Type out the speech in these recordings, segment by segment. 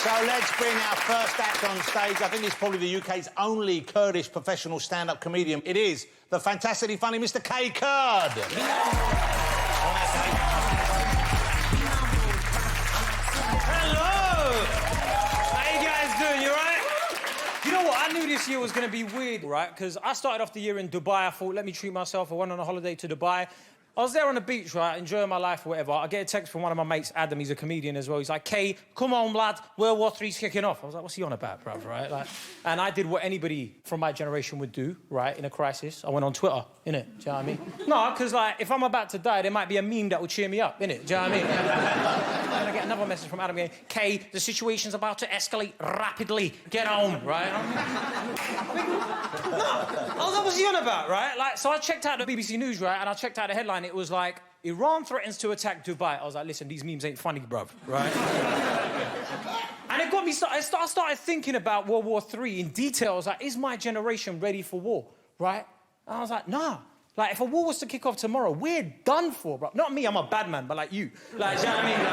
So let's bring our first act on stage. I think he's probably the UK's only Kurdish professional stand-up comedian. It is the fantastically funny Mr. K. Kurd. Hello! How you guys doing? You all right? You know what? I knew this year was going to be weird, right? Because I started off the year in Dubai. I thought, let me treat myself. I went on a holiday to Dubai. I was there on the beach, right, enjoying my life or whatever. I get a text from one of my mates, Adam. He's a comedian as well. He's like, Kay, come on, lad, World War III's kicking off. I was like, what's he on about, bruv, right? Like, and I did what anybody from my generation would do, right, in a crisis. I went on Twitter, innit? Do you know what I mean? No, because, like, if I'm about to die, there might be a meme that will cheer me up, innit? Do you know what I mean? And I get another message from Adam going, Kay, the situation's about to escalate rapidly. Get home, right? No, what's he on about, right? Like, so I checked out the BBC News, right, and I checked out the headline. It was like, Iran threatens to attack Dubai. I was like, listen, these memes ain't funny, bruv, right? And it got me started. I started thinking about World War III in detail. I was like, is my generation ready for war, right? And I was like, nah. Like, if a war was to kick off tomorrow, we're done for, bro. Not me, I'm a bad man, but like you. Like, do you know what I mean?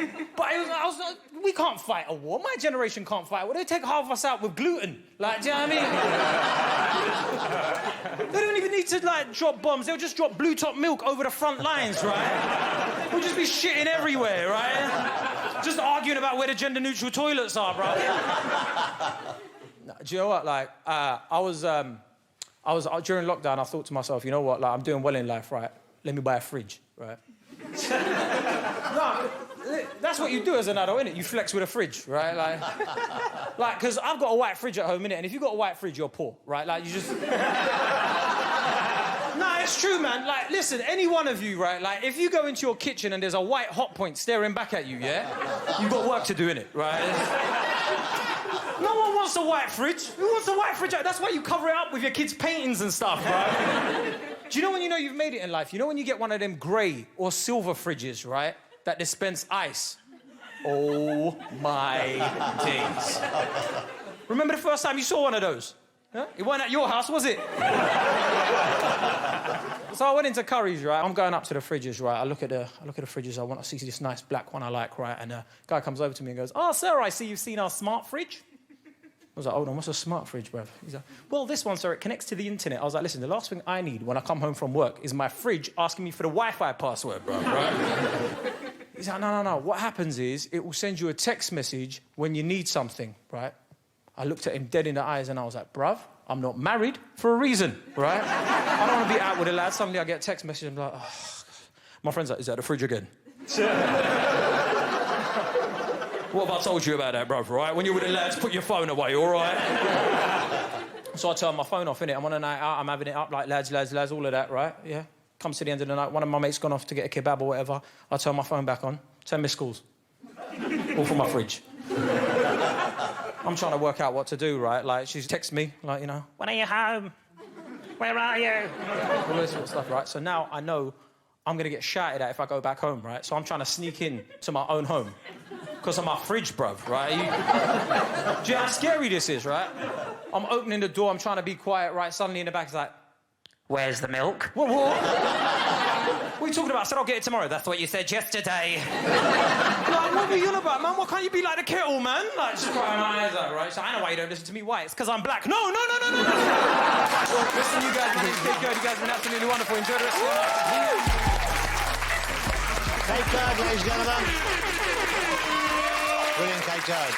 Like, but I was like, we can't fight a war. My generation can't fight a war. They take half of us out with gluten. Like, do you know what I mean? They don't even need to, like, drop bombs. They'll just drop blue top milk over the front lines, right? We'll just be shitting everywhere, right? Just arguing about where the gender-neutral toilets are, bro. No, do you know what? Like, during lockdown, I thought to myself, you know what, like, I'm doing well in life, right? Let me buy a fridge, right? No, that's what you do as an adult, innit? You flex with a fridge, right? Like, because I've got a white fridge at home, innit? And if you've got a white fridge, you're poor, right? Like, you just... No, it's true, man. Like, listen, any one of you, right? Like, if you go into your kitchen and there's a white hot point staring back at you, yeah? You've got work to do, innit, right? No one wants a white fridge. Who wants a white fridge? That's why you cover it up with your kids' paintings and stuff, right? Do you know you've made it in life? You know when you get one of them grey or silver fridges, right, that dispense ice? Oh, my days. Remember the first time you saw one of those? Huh? It wasn't at your house, was it? So I went into Curry's, right? I'm going up to the fridges, right? I look at the fridges. I want to see this nice black one I like, right? And a guy comes over to me and goes, "Oh, sir, I see you've seen our smart fridge." I was like, hold on, what's a smart fridge, bruv? He's like, well, this one, sir, it connects to the internet. I was like, listen, the last thing I need when I come home from work is my fridge asking me for the Wi-Fi password, bruv, right? He's like, no. What happens is it will send you a text message when you need something, right? I looked at him dead in the eyes and I was like, bruv, I'm not married for a reason, right? I don't want to be out with a lad. Suddenly I get a text message and I'm like, oh, my friend's like, is that the fridge again? What have I told you about that, bruv, right? When you're with the lads, put your phone away, all right? So I turn my phone off, innit? I'm on a night out, I'm having it up, like, lads, all of that, right? Yeah. Comes to the end of the night, one of my mates gone off to get a kebab or whatever. I turn my phone back on, 10 missed calls. All from my fridge. I'm trying to work out what to do, right? Like, she texts me, like, you know, when are you home? Where are you? All this sort of stuff, right? So now I know I'm going to get shouted at if I go back home, right? So I'm trying to sneak in to my own home. Because of my fridge, bruv, right? Do you know how scary this is, right? I'm opening the door, I'm trying to be quiet, right? Suddenly in the back, it's like, where's the milk? What? What are you talking about? I said, I'll get it tomorrow. That's what you said yesterday. Like, what are you on about, man? Why can't you be like the kettle, man? Like, just crying my eyes out, right? So I know why you don't listen to me. Why? It's because I'm black. No. Listen, you guys, my name's Kate Kurd. You guys have been absolutely wonderful. Enjoy the rest of your night. Kate Kurd, ladies and gentlemen. Brilliant, Kate Kurd.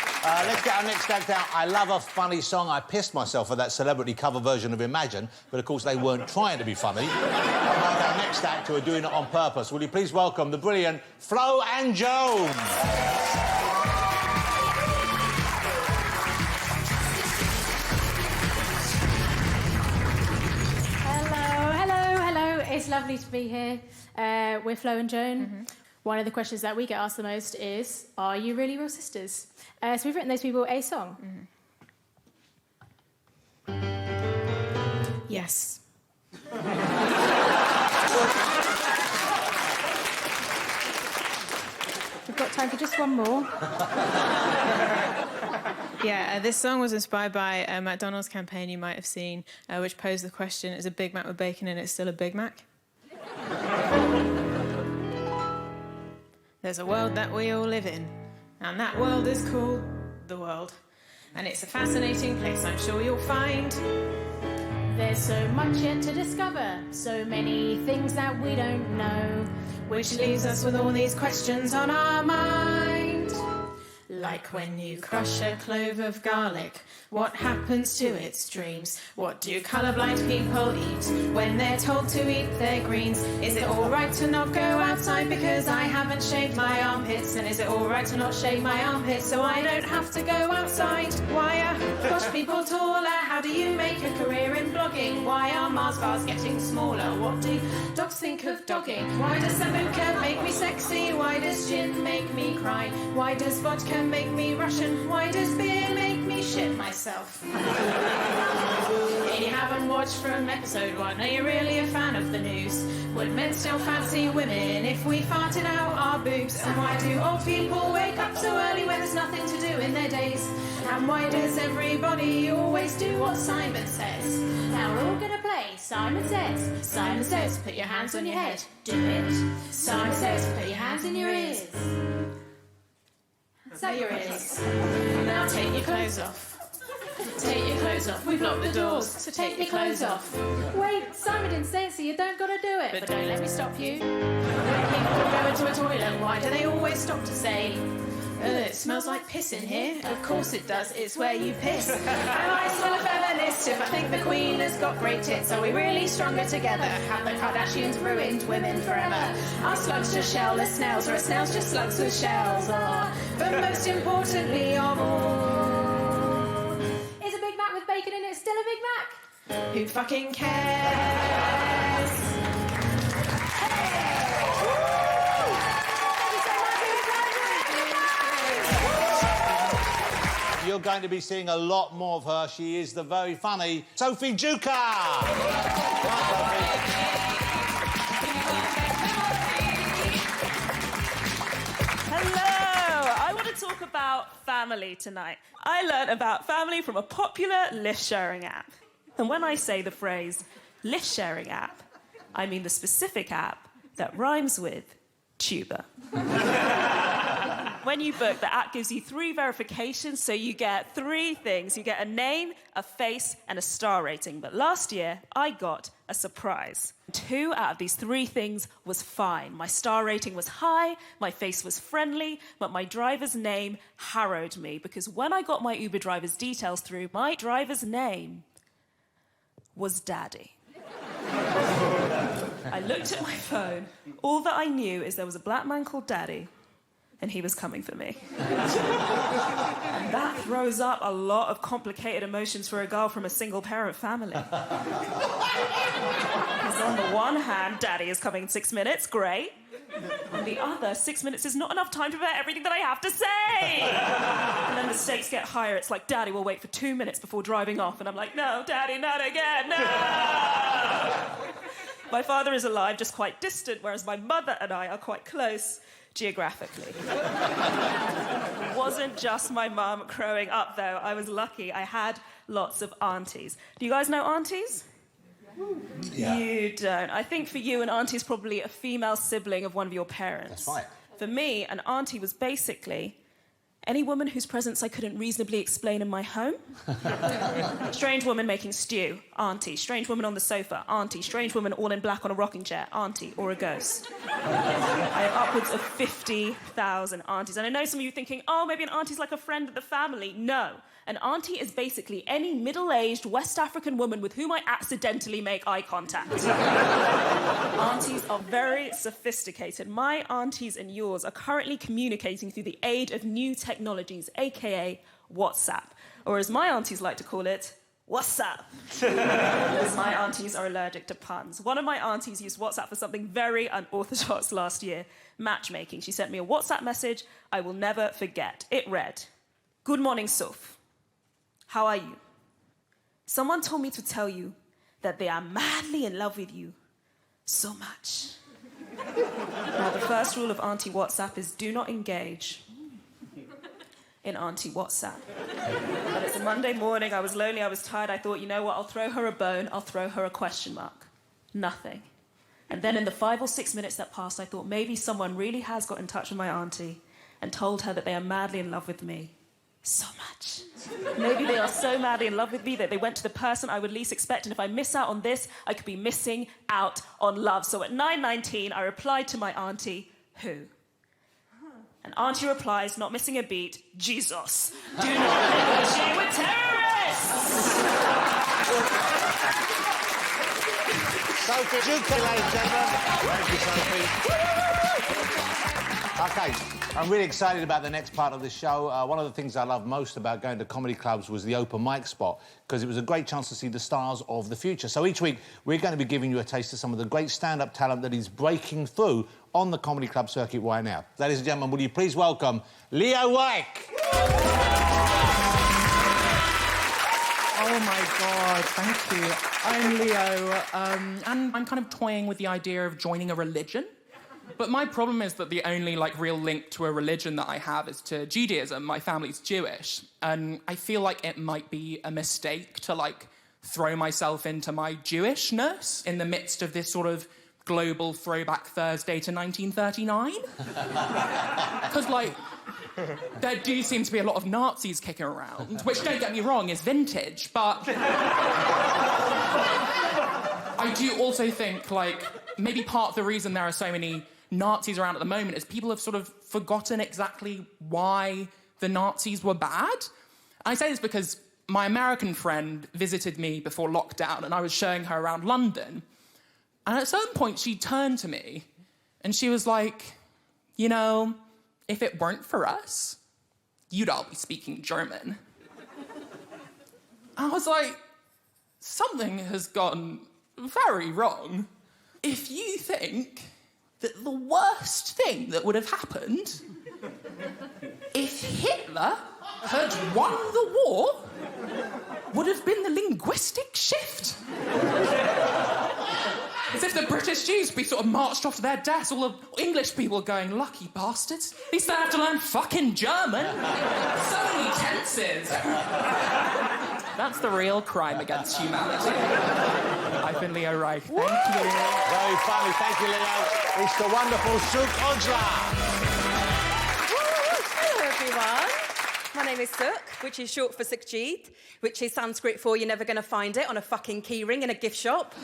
Let's get our next act out. I love a funny song. I pissed myself at that celebrity cover version of Imagine, but of course they weren't trying to be funny. Our next act who are doing it on purpose. Will you please welcome the brilliant Flo and Joan? Hello. It's lovely to be here. We're Flo and Joan. Mm-hmm. One of the questions that we get asked the most is, are you really real sisters? So we've written those people a song. Mm-hmm. Yes. We've got time for just one more. Yeah, this song was inspired by a McDonald's campaign you might have seen, which posed the question, is a Big Mac with bacon in it still a Big Mac? There's a world that we all live in, And that world is called the world. And it's a fascinating place, I'm sure you'll find. There's so much yet to discover, so many things that we don't know, Which leaves us with all these questions on our mind. Like when you crush a clove of garlic, what happens to its dreams? What do colourblind people eat when they're told to eat their greens? Is it alright to not go outside because I haven't shaved my armpits? And is it alright to not shave my armpits so I don't have to go outside? Why are posh people taller? How do you make a career in blogging? Why are Mars bars getting smaller? What do dogs think of dogging? Why does sambuca make me sexy? Why does gin make me cry? Why does vodka make me Russian? Why does beer make me shit myself? If you haven't watched from episode 1, are you really a fan of the news? Would men still fancy women if we farted out our boobs? And why do old people wake up so early when there's nothing to do in their days? And why does everybody always do what Simon says? Now we're all gonna play Simon Says. Simon Says, put your hands on your head. Do it. Simon Says, put your hands in your ears. Is that your ears? Now take your clothes off. Take your clothes off. We've locked the doors, so take your clothes off. Wait, Simon didn't say it, so you don't gotta do it. But don't let me stop you. When people go into a toilet, why do they always stop to say, it smells like piss in here? Of course it does, it's where you piss. Am I still a feminist if I think the Queen has got great tits? Are we really stronger together? Have the Kardashians ruined women forever? Are slugs just shellless snails, or are snails just slugs with shells? But most importantly of all, Is a Big Mac with bacon in it still a Big Mac? who fucking cares? You're going to be seeing a lot more of her. She is the very funny Sophie Duca. Hello! I want to talk about family tonight. I learnt about family from a popular lift-sharing app. And when I say the phrase lift-sharing app, I mean the specific app that rhymes with tuba. When you book, the app gives you 3 verifications, so you get 3 things. You get a name, a face, and a star rating. But last year, I got a surprise. 2 out of these 3 things was fine. My star rating was high, my face was friendly, but my driver's name harrowed me, because when I got my Uber driver's details through, my driver's name was Daddy. I looked at my phone. All that I knew is there was a black man called Daddy, and he was coming for me. And that throws up a lot of complicated emotions for a girl from a single-parent family. Because on the one hand, Daddy is coming in 6 minutes, great. On the other, 6 minutes is not enough time to prepare everything that I have to say. And then the stakes get higher. It's like, Daddy will wait for 2 minutes before driving off. And I'm like, no, Daddy, not again, no! My father is alive, just quite distant, whereas my mother and I are quite close geographically. It wasn't just my mum growing up, though. I was lucky. I had lots of aunties. Do you guys know aunties? Yeah. You don't. I think for you, an auntie is probably a female sibling of one of your parents. That's right. For me, an auntie was basically any woman whose presence I couldn't reasonably explain in my home. Strange woman making stew, auntie. Strange woman on the sofa, auntie. Strange woman all in black on a rocking chair, auntie, or a ghost. I have upwards of 50,000 aunties. And I know some of you thinking, oh, maybe an auntie's like a friend of the family. No. An auntie is basically any middle-aged West African woman with whom I accidentally make eye contact. Aunties are very sophisticated. My aunties and yours are currently communicating through the aid of new technologies, aka WhatsApp. Or as my aunties like to call it, what's up? Because my aunties are allergic to puns. One of my aunties used WhatsApp for something very unorthodox last year, matchmaking. She sent me a WhatsApp message I will never forget. It read, "Good morning, Soph. How are you? Someone told me to tell you that they are madly in love with you so much." Now, the first rule of Auntie WhatsApp is do not engage in Auntie WhatsApp. But it's a Monday morning, I was lonely, I was tired, I thought, you know what, I'll throw her a bone, I'll throw her a question mark. Nothing. And then in the 5 or 6 minutes that passed, I thought maybe someone really has got in touch with my auntie and told her that they are madly in love with me. So much. Maybe they are so madly in love with me that they went to the person I would least expect, and if I miss out on this, I could be missing out on love. So at 9:19, I replied to my auntie, who? And auntie replies, not missing a beat, Jesus. Do not negotiate with terrorists! Sophie Duke, ladies and gentlemen. Thank you, Sophie. OK, I'm really excited about the next part of the show. One of the things I love most about going to comedy clubs was the open mic spot, because it was a great chance to see the stars of the future. So each week, we're going to be giving you a taste of some of the great stand-up talent that is breaking through on the comedy club circuit right now. Ladies and gentlemen, will you please welcome Leo Wyke? Oh, my God, thank you. I'm Leo, and I'm kind of toying with the idea of joining a religion. But my problem is that the only, real link to a religion that I have is to Judaism. My family's Jewish, and I feel like it might be a mistake to, throw myself into my Jewishness in the midst of this sort of global throwback Thursday to 1939. Because, there do seem to be a lot of Nazis kicking around, which, don't get me wrong, is vintage, but... I do also think, maybe part of the reason there are so many Nazis around at the moment is people have sort of forgotten exactly why the Nazis were bad. I say this because my American friend visited me before lockdown, and I was showing her around London. And at a certain point, she turned to me, and she was like, you know, if it weren't for us, you'd all be speaking German. I was like, something has gone very wrong. If you think that the worst thing that would have happened if Hitler had won the war would have been the linguistic shift. As if the British Jews be sort of marched off to their deaths, all the English people going, lucky bastards. At least they have to learn fucking German. So many tenses. That's the real crime against humanity. I've been Leo Reich. Thank you. Very funny. Thank you, Leo. It's the wonderful Suk Ojla. Hello, everyone. My name is Suk, which is short for Sukhjeet, which is Sanskrit for you're never going to find it on a fucking keyring in a gift shop.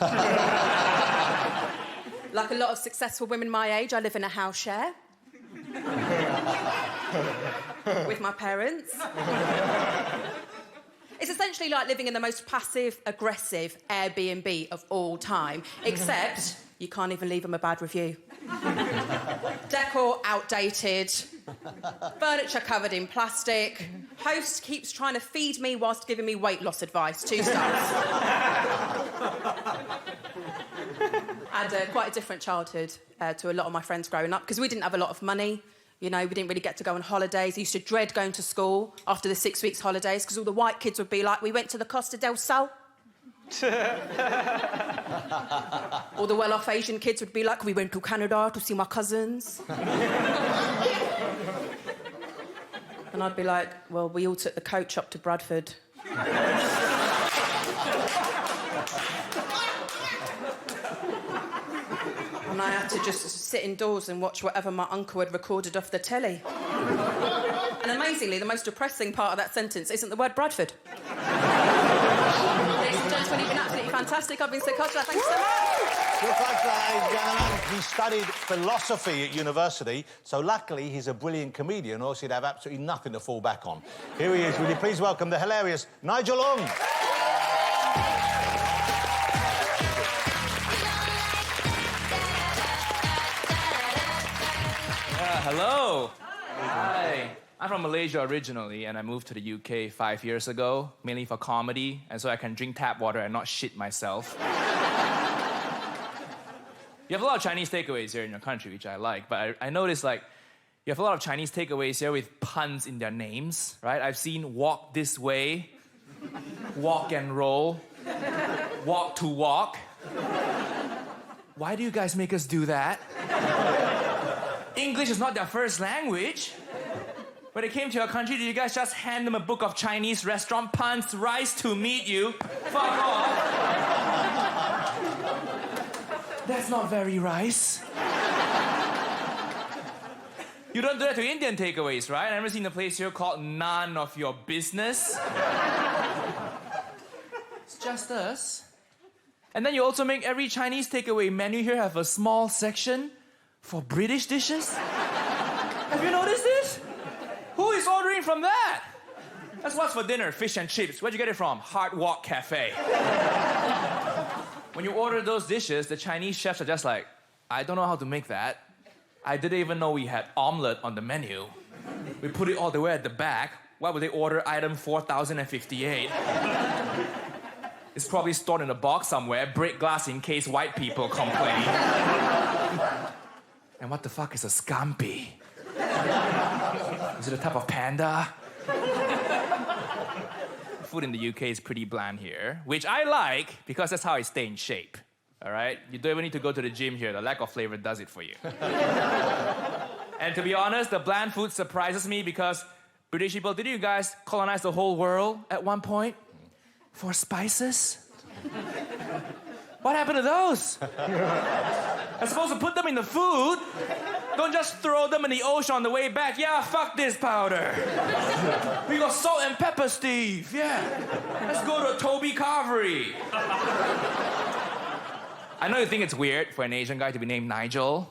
Like a lot of successful women my age, I live in a house share. With my parents. It's essentially like living in the most passive-aggressive Airbnb of all time, except you can't even leave them a bad review. Decor outdated, furniture covered in plastic, host keeps trying to feed me whilst giving me weight loss advice, 2 stars. I had quite a different childhood to a lot of my friends growing up, because we didn't have a lot of money. You know, we didn't really get to go on holidays. I used to dread going to school after the 6 weeks holidays, because all the white kids would be like, we went to the Costa del Sol. All the well-off Asian kids would be like, we went to Canada to see my cousins. And I'd be like, well, we all took the coach up to Bradford. And I had to just sit indoors and watch whatever my uncle had recorded off the telly. And amazingly, the most depressing part of that sentence isn't the word Bradford. Ladies and gentlemen, you've been absolutely fantastic. I've been so cultured. Thank you so much. Good luck, ladies and gentlemen. He studied philosophy at university, so luckily he's a brilliant comedian, or else he'd have absolutely nothing to fall back on. Here he is. Will you please welcome the hilarious Nigel Long? Hello. Hi. I'm from Malaysia originally, and I moved to the UK 5 years ago, mainly for comedy, and so I can drink tap water and not shit myself. You have a lot of Chinese takeaways here in your country, which I like, but I noticed, you have a lot of Chinese takeaways here with puns in their names, right? I've seen walk this way, walk and roll, walk to walk. Why do you guys make us do that? English is not their first language. When they came to your country, did you guys just hand them a book of Chinese restaurant puns, rice to meet you? Fuck off. That's not very rice. You don't do that to Indian takeaways, right? I've never seen a place here called None of Your Business. It's just us. And then you also make every Chinese takeaway menu here have a small section for British dishes. Have you noticed this? Who is ordering from that? That's what's for dinner, fish and chips. Where'd you get it from? Hard Walk Cafe. When you order those dishes, the Chinese chefs are just like, I don't know how to make that. I didn't even know we had omelette on the menu. We put it all the way at the back. Why would they order item 4058? It's probably stored in a box somewhere, break glass in case white people complain. And what the fuck is a scampi? Is it a type of panda? Food in the UK is pretty bland here, which I like because that's how I stay in shape. All right? You don't even need to go to the gym here. The lack of flavor does it for you. And to be honest, the bland food surprises me because British people, did you guys colonize the whole world at one point? For spices? What happened to those? I'm supposed to put them in the food. Don't just throw them in the ocean on the way back. Yeah, fuck this powder. We got salt and pepper, Steve. Yeah. Let's go to Toby Carvery. I know you think it's weird for an Asian guy to be named Nigel.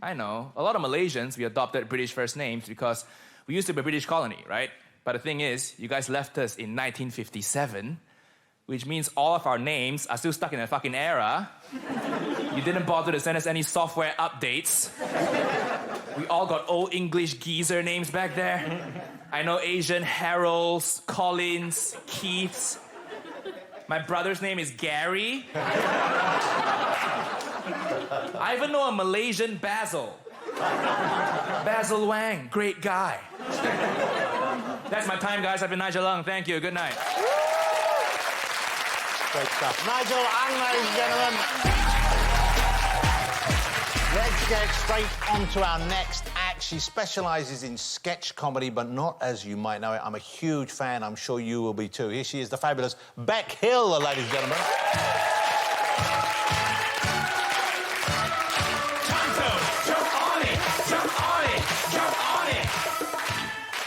I know. A lot of Malaysians, we adopted British first names because we used to be a British colony, right? But the thing is, you guys left us in 1957, which means all of our names are still stuck in that fucking era. You didn't bother to send us any software updates. We all got old English geezer names back there. I know Asian Harolds, Collins, Keiths. My brother's name is Gary. I even know a Malaysian Basil. Basil Wang, great guy. That's my time, guys. I've been Nigel Long. Thank you. Good night. Great stuff. Nigel Long, ladies and gentlemen. Let's get straight on to our next act. She specialises in sketch comedy, but not as you might know it. I'm a huge fan. I'm sure you will be too. Here she is, the fabulous Beck Hill, ladies and gentlemen.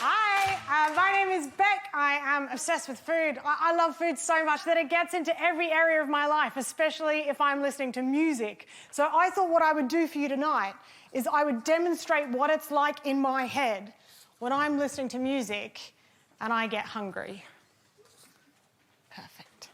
Hi, my name is Beck. I am obsessed with food. I love food so much that it gets into every area of my life, especially if I'm listening to music. So I thought what I would do for you tonight is I would demonstrate what it's like in my head when I'm listening to music and I get hungry. Perfect.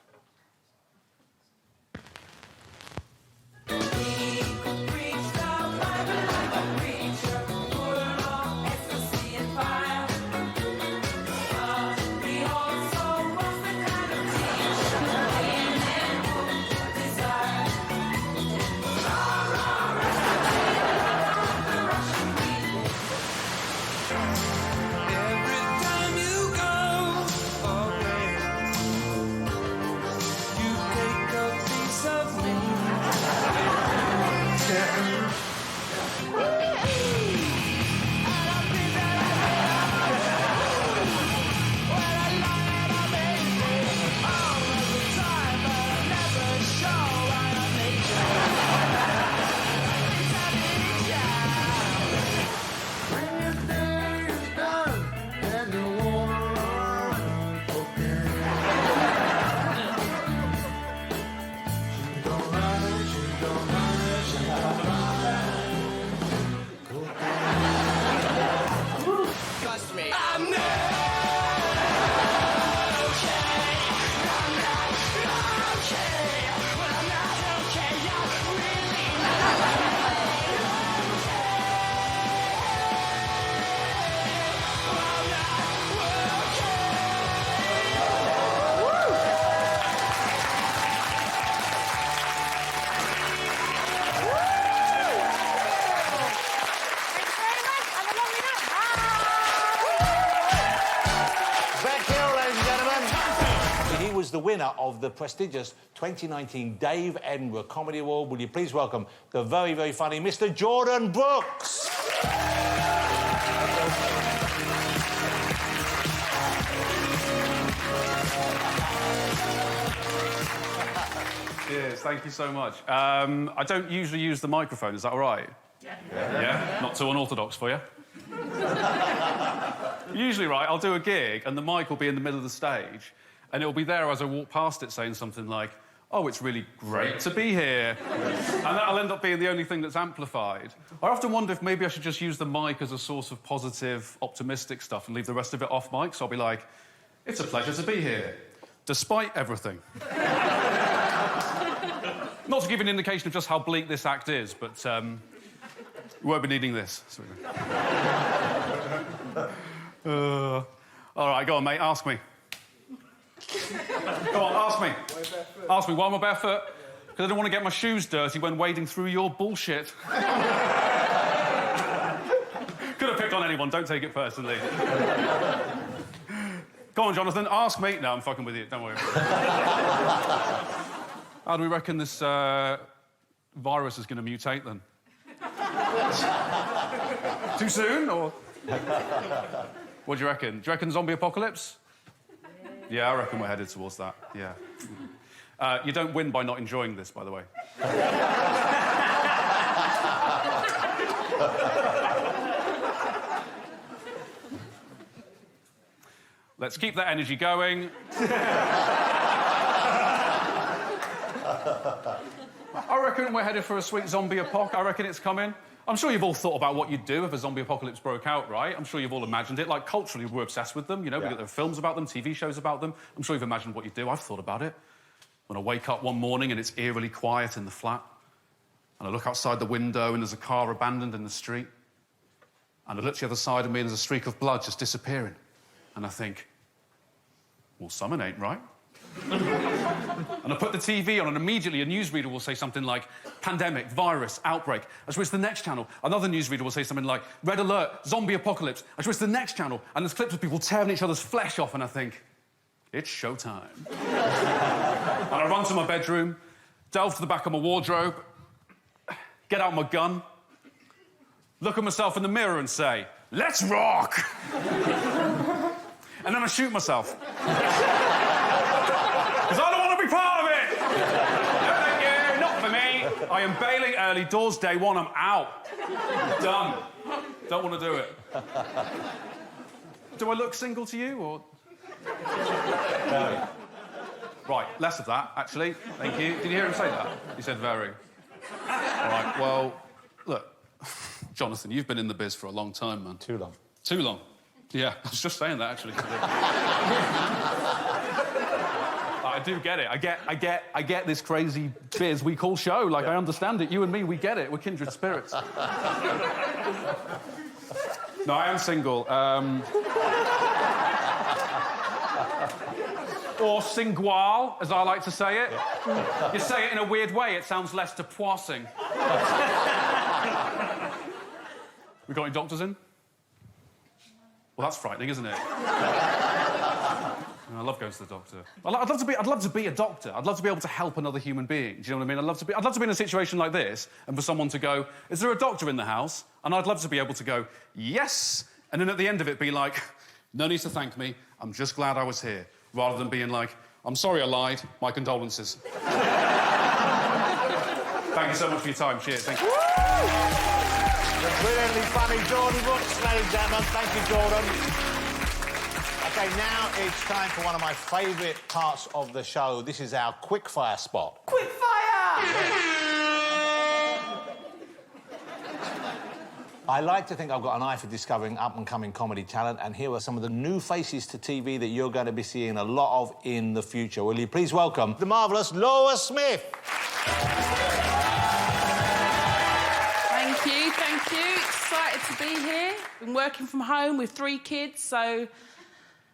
The winner of the prestigious 2019 Dave Edinburgh Comedy Award. Will you please welcome the very, very funny Mr. Jordan Brooks? Cheers, thank you so much. I don't usually use the microphone, is that all right? Yeah? Not too unorthodox for you? Usually, right, I'll do a gig and the mic will be in the middle of the stage and it'll be there as I walk past it saying something like, oh, it's really great to be here. And that'll end up being the only thing that's amplified. I often wonder if maybe I should just use the mic as a source of positive, optimistic stuff and leave the rest of it off mic. So I'll be like, it's a pleasure to be here, despite everything. Not to give you an indication of just how bleak this act is, but we won't be needing this. All right, go on, mate, ask me. Go on, ask me. Ask me, why am I barefoot? Because I don't want to get my shoes dirty when wading through your bullshit. Could have picked on anyone, don't take it personally. Go on, Jonathan, ask me. No, I'm fucking with you, don't worry. How do we reckon this virus is going to mutate then? Too soon, or...? What do you reckon? Do you reckon zombie apocalypse? Yeah, I reckon we're headed towards that, yeah. You don't win by not enjoying this, by the way. Let's keep that energy going. I reckon we're headed for a sweet zombie apoc. I reckon it's coming. I'm sure you've all thought about what you'd do if a zombie apocalypse broke out, right? I'm sure you've all imagined it. Like, culturally, we're obsessed with them, you know? Yeah. We get there films about them, TV shows about them. I'm sure you've imagined what you'd do. I've thought about it. When I wake up one morning and it's eerily quiet in the flat, and I look outside the window and there's a car abandoned in the street, and I look to the other side of me and there's a streak of blood just disappearing, and I think, well, something ain't right. And I put the TV on and immediately a newsreader will say something like, pandemic, virus, outbreak. I switch to the next channel. Another newsreader will say something like, red alert, zombie apocalypse. I switch to the next channel and there's clips of people tearing each other's flesh off and I think, it's showtime. And I run to my bedroom, delve to the back of my wardrobe, get out my gun, look at myself in the mirror and say, let's rock! And then I shoot myself. Because I don't want to be part of it! No, thank you, not for me. I am bailing early doors day one, I'm out. Done. Don't want to do it. Do I look single to you, or...? Very. Right, less of that, actually. Thank you. Did you hear him say that? He said very. All right, well, look, Jonathan, you've been in the biz for a long time, man. Too long. Too long. Yeah, I was just saying that, actually. I do get it. I get this crazy biz we call show. Like, I understand it. You and me, we get it. We're kindred spirits. No, I am single. Or singual, as I like to say it. You say it in a weird way, it sounds less depressing. We got any doctors in? Well, that's frightening, isn't it? I love going to the doctor. I'd love to be a doctor. I'd love to be able to help another human being. Do you know what I mean? I'd love to be in a situation like this and for someone to go, is there a doctor in the house? And I'd love to be able to go, yes. And then at the end of it be like, no need to thank me. I'm just glad I was here. Rather than being like, I'm sorry I lied. My condolences. Thank you so much for your time. Cheers. Thank you. The brilliantly funny Jordan Brooks, ladies and gentlemen. Thank you, Jordan. OK, now it's time for one of my favourite parts of the show. This is our Quickfire Spot. Quickfire! I like to think I've got an eye for discovering up-and-coming comedy talent, and here are some of the new faces to TV that you're going to be seeing a lot of in the future. Will you please welcome the marvellous Lois Smith? Thank you. Excited to be here. Been working from home with 3 kids, so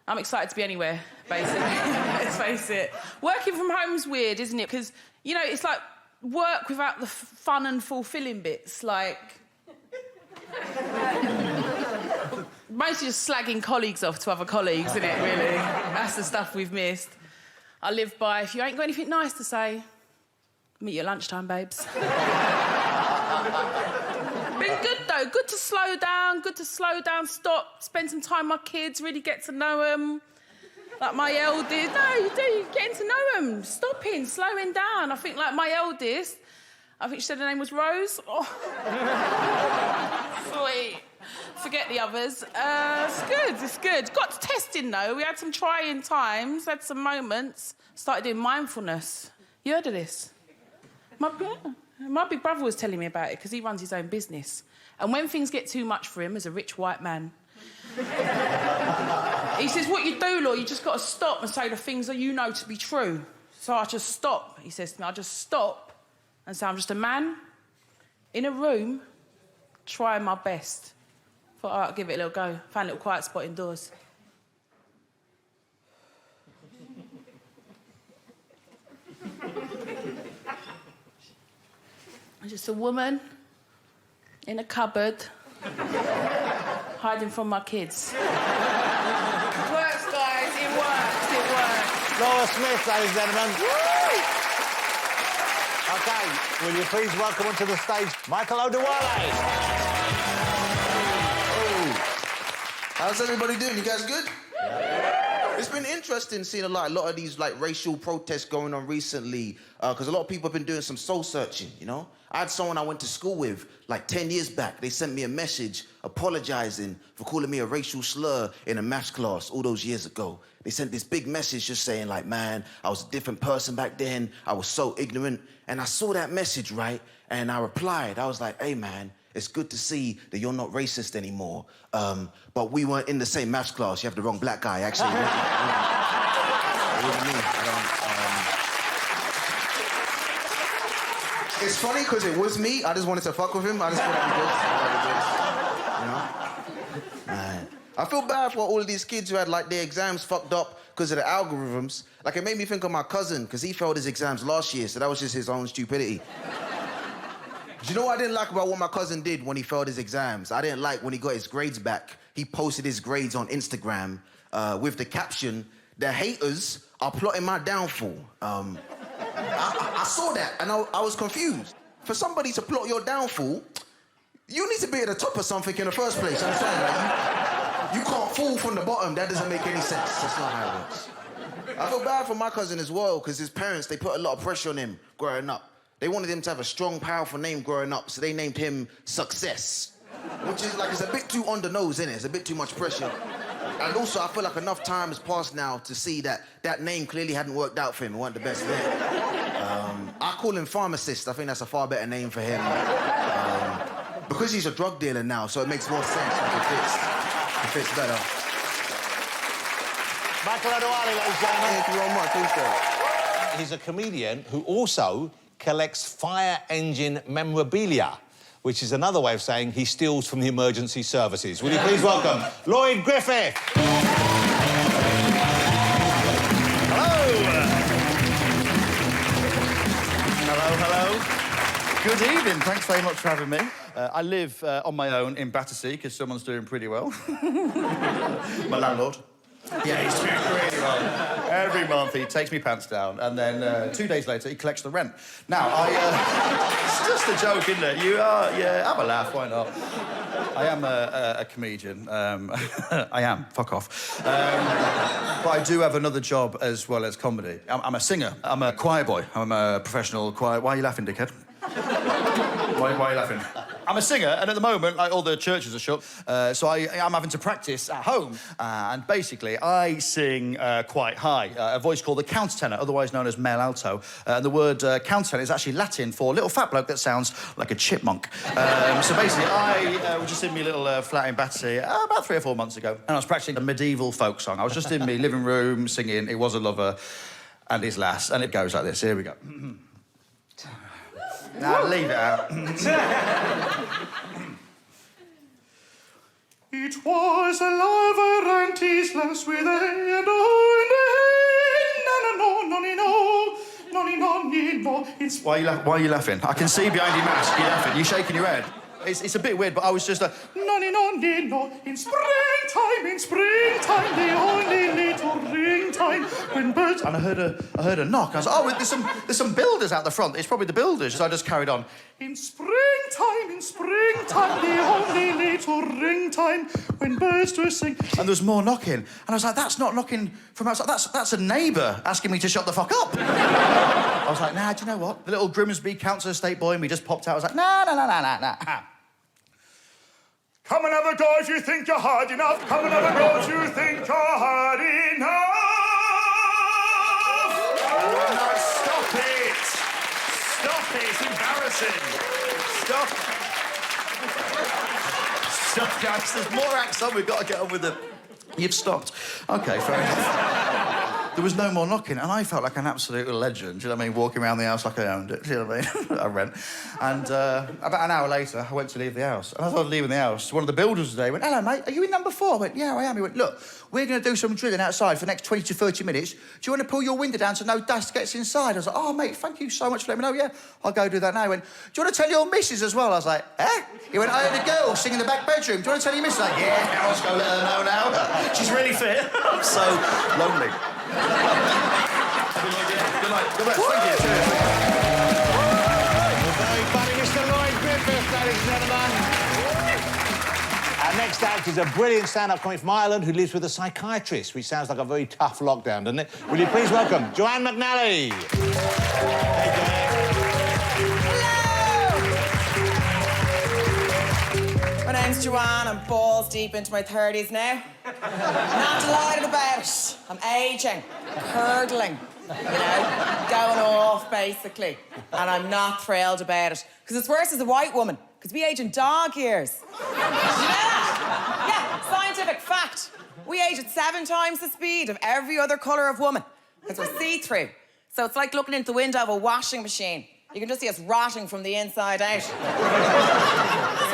I'm excited to be anywhere, basically. Let's face it. Working from home's weird, isn't it? Because, you know, it's like work without the fun and fulfilling bits, like... Mostly just slagging colleagues off to other colleagues, isn't it, really? That's the stuff we've missed. I live by, if you ain't got anything nice to say, meet you at lunchtime, babes. Been good, though. Good to slow down, stop, spend some time with my kids, really get to know them. Like my eldest. No, you do, you're getting to know them. Stopping, slowing down. I think, like, my eldest, I think she said her name was Rose. Oh. Sweet. forget the others. It's good. Got to testing, though. We had some trying times, had some moments. Started doing mindfulness. You heard of this? My big brother was telling me about it because he runs his own business. And when things get too much for him as a rich white man, he says, what you do, Lloyd, you just got to stop and say the things that you know to be true. So I just stop, he says to me. I just stop and say I'm just a man in a room trying my best. Thought, all right, I'll give it a little go. Found a little quiet spot indoors. I'm just a woman in a cupboard hiding from my kids. It works, guys. It works. Laura Smith, ladies and gentlemen. Woo! OK, will you please welcome onto the stage Michael Odewale. How's everybody doing? You guys good? Yeah. It's been interesting seeing a lot of these racial protests going on recently because a lot of people have been doing some soul searching, you know? I had someone I went to school with 10 years back. They sent me a message apologising for calling me a racial slur in a maths class all those years ago. They sent this big message just saying man, I was a different person back then. I was so ignorant. And I saw that message, right? And I replied. I was like, hey, man, it's good to see that you're not racist anymore. But we weren't in the same maths class. You have the wrong black guy, actually. It wasn't me. It's funny because it was me. I just wanted to fuck with him. I just wanted to be good. You know? Man. I feel bad for all of these kids who had their exams fucked up because of the algorithms. It made me think of my cousin because he failed his exams last year, so that was just his own stupidity. Do you know what I didn't like about what my cousin did when he failed his exams? I didn't like when he got his grades back. He posted his grades on Instagram with the caption, "The haters are plotting my downfall." I saw that and I was confused. For somebody to plot your downfall, you need to be at the top of something in the first place. You understand? You can't fall from the bottom. That doesn't make any sense. That's not how it works. I feel bad for my cousin as well because his parents, they put a lot of pressure on him growing up. They wanted him to have a strong, powerful name growing up, so they named him Success. Which is it's a bit too on the nose, isn't it? It's a bit too much pressure. And also, I feel like enough time has passed now to see that that name clearly hadn't worked out for him. It wasn't the best name. I call him Pharmacist. I think that's a far better name for him. Because he's a drug dealer now, so it makes more sense. It fits better. Michael Odewale, ladies and gentlemen. Thank you very much. Appreciate it. He's a comedian who also collects fire engine memorabilia, which is another way of saying he steals from the emergency services. Will you please welcome Lloyd Griffith? Hello. Good evening. Thanks very much for having me. I live on my own in Battersea because someone's doing pretty well. My landlord. Yeah, he's doing really well. Every month he takes me pants down and then 2 days later he collects the rent. Now, it's just a joke, isn't it? Have a laugh, why not? I am a comedian. I am, fuck off. But I do have another job as well as comedy. I'm a singer. I'm a choir boy. I'm a professional choir... Why are you laughing, dickhead? Why are you laughing? I'm a singer, and at the moment, all the churches are shut, so I'm having to practice at home. And basically, I sing quite high, a voice called the countertenor, otherwise known as male alto. And the word countertenor is actually Latin for little fat bloke that sounds like a chipmunk. So basically, I was just in my little flat in Battersea about 3 or 4 months ago, and I was practicing a medieval folk song. I was just in my living room singing It Was a Lover and His Lass, and it goes like this. Here we go. Now, leave it out. It was a lover and his lass with a and oh no. Why are you laughing? I can see behind your mask you're laughing. You're shaking your head. It's a bit weird, but I was just in springtime, the only little ring time when birds... And I heard a knock. I was like, oh, there's some builders out the front. It's probably the builders. So I just carried on. In springtime, the only little ring time when birds do sing. And there was more knocking. And I was like, that's not knocking from outside. That's a neighbour asking me to shut the fuck up. I was like, nah, do you know what? The little Grimsby Council Estate boy in me just popped out. I was like, nah. Come and have a go if you think you're hard enough. Come and have a go if you think you're hard enough. No, stop it. Stop it. It's embarrassing. Stop. Stop, guys. There's more acts on. We've got to get on with it. You've stopped. OK, fair enough. There was no more knocking, and I felt like an absolute legend, do you know what I mean? Walking around the house like I owned it, do you know what I mean? I rent. And about an hour later, I went to leave the house. And as I was leaving the house, one of the builders today went, "Hello, mate, are you in number 4? I went, "Yeah, I am." He went, "Look, we're going to do some drilling outside for the next 20 to 30 minutes. Do you want to pull your window down so no dust gets inside?" I was like, "Oh, mate, thank you so much for letting me know. Yeah, I'll go do that now." He went, "Do you want to tell your missus as well?" I was like, "Eh?" He went, "I heard a girl sing in the back bedroom. Do you want to tell your missus?" Like, "Yeah, now I'll go let her know now. She's really fit." I'm so lonely. Good night. Thank you. Cheers. Very funny, Mr. Lloyd Griffith, ladies and gentlemen. Our next act is a brilliant stand-up comic from Ireland who lives with a psychiatrist, which sounds like a very tough lockdown, doesn't it? Will you please welcome Joan McLaughlin? Hey, My name's Joanne, I'm balls deep into my 30s now. Not delighted about it. I'm ageing, curdling, you know, going off, basically. And I'm not thrilled about it. Because it's worse as a white woman, because we age in dog years. You know that? Yeah, scientific fact. We age at 7 times the speed of every other colour of woman, because we're see-through. So it's like looking into the window of a washing machine. You can just see us rotting from the inside out. So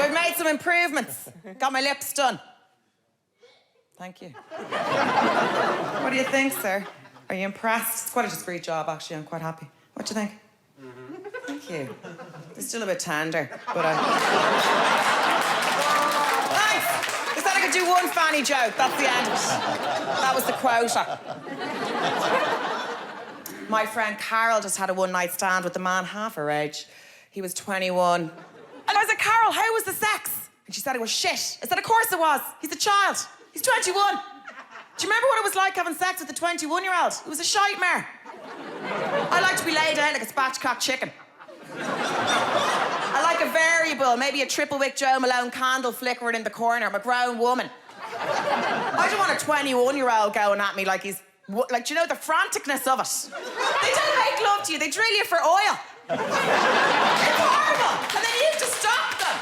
I've made some improvements. Got my lips done. Thank you. What do you think, sir? Are you impressed? It's quite a discreet job, actually. I'm quite happy. What do you think? Thank you. It's still a bit tender, but Thanks! They said I could do one fanny joke. That's the end of it. That was the quota. My friend Carol just had a one-night stand with a man half her age. He was 21. And I said, "Carol, how was the sex?" And she said it was shit. I said, "Of course it was. He's a child. He's 21. Do you remember what it was like having sex with a 21-year-old? It was a shite-mare. I like to be laid out like a spatchcock chicken. I like a variable, maybe a triple-wick Joe Malone candle flickering in the corner. I'm a grown woman. I don't want a 21-year-old going at me like he's... Like, do you know the franticness of it? They don't make love to you, they drill you for oil. It's horrible. And then you have to stop them.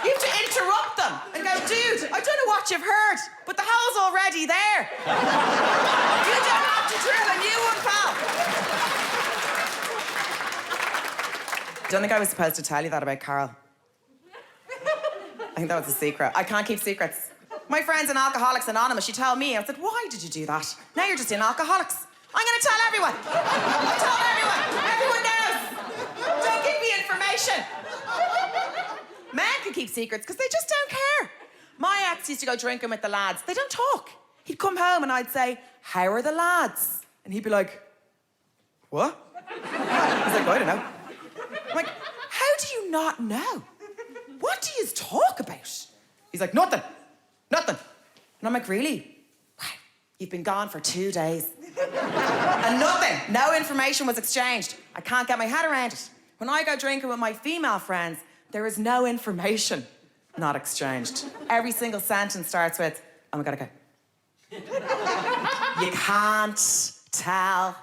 You have to interrupt them and go, "Dude, I don't know what you've heard, but the hole's already there. You don't have to drill a new one, pal." I don't think I was supposed to tell you that about Carol. I think that was a secret. I can't keep secrets. My friend's in Alcoholics Anonymous. She told me. I said, "Why did you do that? Now you're just in Alcoholics." I'm going to tell everyone. I told everyone. Everyone knows. Don't give me information. Men can keep secrets because they just don't care. My ex used to go drinking with the lads. They don't talk. He'd come home and I'd say, "How are the lads?" And he'd be like, "What?" He's like, "I don't know." I'm like, "How do you not know? What do you talk about?" He's like, "Nothing. Nothing." And I'm like, "Really? Wow, you've been gone for 2 days." And nothing, no information was exchanged. I can't get my head around it. When I go drinking with my female friends, there is no information not exchanged. Every single sentence starts with, "Oh my God, okay." You can't tell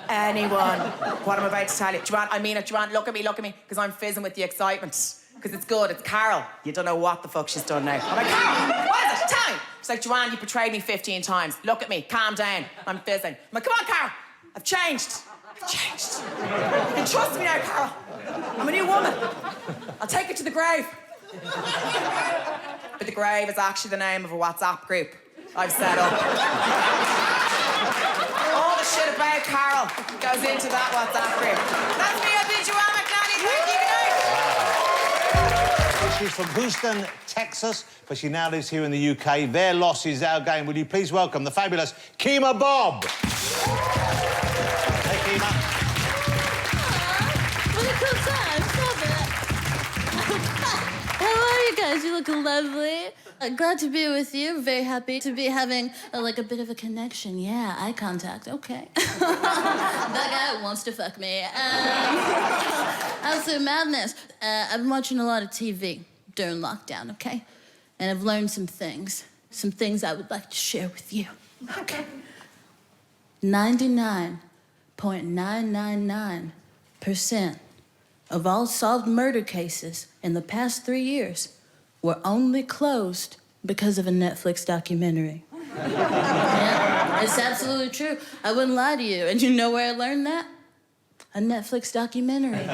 anyone what I'm about to tell you. Joanne, I mean it, Joanne, look at me, because I'm fizzing with the excitement. Because it's good, it's Carol. You don't know what the fuck she's done now. I'm like, "Carol, what is it? Tell me." She's like, "Joanne, you betrayed me 15 times. Look at me, calm down." I'm fizzing. I'm like, "Come on, Carol. I've changed. I've changed. You can trust me now, Carol. I'm a new woman. I'll take you to the grave." But the grave is actually the name of a WhatsApp group I've set up. All the shit about Carol goes into that WhatsApp group. That's me, I've been Joan McLaughlin. Thank you, good night. She's from Houston, Texas, but she now lives here in the UK. Their loss is our gain. Will you please welcome the fabulous Keema Bob? Hey, Keema. What a cool time. Stop it. How are you guys? You look lovely. Glad to be with you. Very happy to be having a bit of a connection. Yeah, eye contact. Okay. That guy wants to fuck me. Absolute madness. I've been watching a lot of TV during lockdown, okay? and I've learned some things I would like to share with you. Okay. 99.999% of all solved murder cases in the past 3 years were only closed because of a Netflix documentary. Yeah, it's absolutely true. I wouldn't lie to you. And you know where I learned that? A Netflix documentary.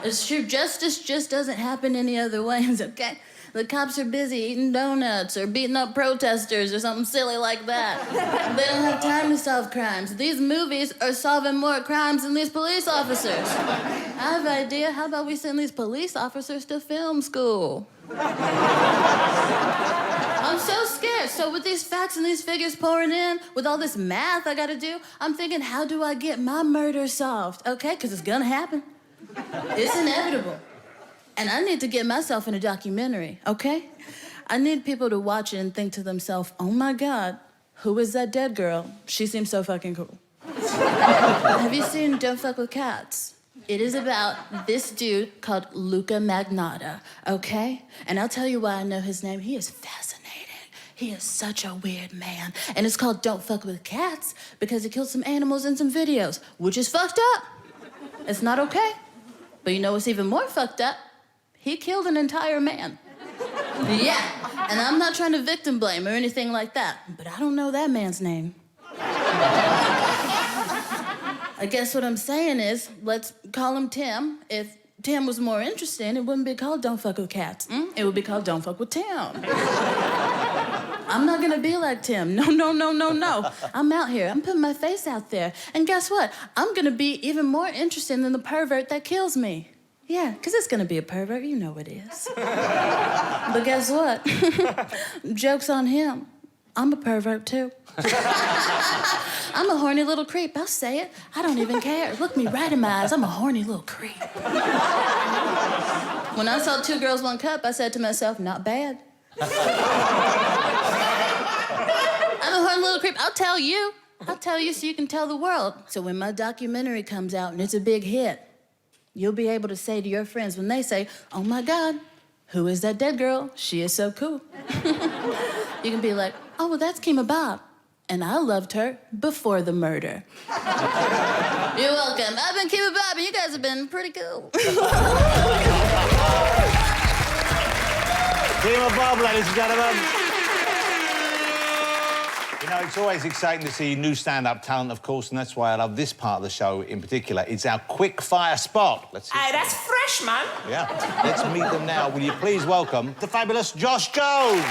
It's true. Justice just doesn't happen any other ways, okay? The cops are busy eating donuts or beating up protesters or something silly like that. They don't have time to solve crimes. These movies are solving more crimes than these police officers. I have an idea. How about we send these police officers to film school? I'm so scared. So with these facts and these figures pouring in, with all this math I gotta do, I'm thinking, how do I get my murder solved? Okay, because it's gonna happen. It's inevitable. And I need to get myself in a documentary, okay? I need people to watch it and think to themselves, oh my God, who is that dead girl? She seems so fucking cool. Have you seen Don't Fuck with Cats? It is about this dude called Luca Magnotta, okay? And I'll tell you why I know his name. He is fascinating. He is such a weird man. And it's called Don't Fuck with Cats because he killed some animals in some videos, which is fucked up. It's not okay. But you know what's even more fucked up? He killed an entire man. Yeah, and I'm not trying to victim blame or anything like that, but I don't know that man's name. I guess what I'm saying is, let's call him Tim. If Tim was more interesting, it wouldn't be called Don't Fuck with Cats. It would be called Don't Fuck with Tim. I'm not gonna be like Tim. No. I'm out here. I'm putting my face out there. And guess what? I'm gonna be even more interesting than the pervert that kills me. Yeah, because it's gonna be a pervert. You know it is. But guess what? Joke's on him. I'm a pervert, too. I'm a horny little creep. I'll say it. I don't even care. Look me right in my eyes. I'm a horny little creep. When I saw 2 Girls, 1 Cup, I said to myself, not bad. I'm a horny little creep. I'll tell you so you can tell the world. So when my documentary comes out and it's a big hit, you'll be able to say to your friends when they say, oh my God, who is that dead girl? She is so cool. You can be like, oh, well, that's Kima Bob. And I loved her before the murder. You're welcome. I've been Kima Bob, and you guys have been pretty cool. Kima Bob, ladies and gentlemen. You know, it's always exciting to see new stand-up talent, of course, and that's why I love this part of the show in particular. It's our Quickfire Spot. Let's see. Hey, that's fresh, man. Yeah. Let's meet them now. Will you please welcome the fabulous Josh Jones?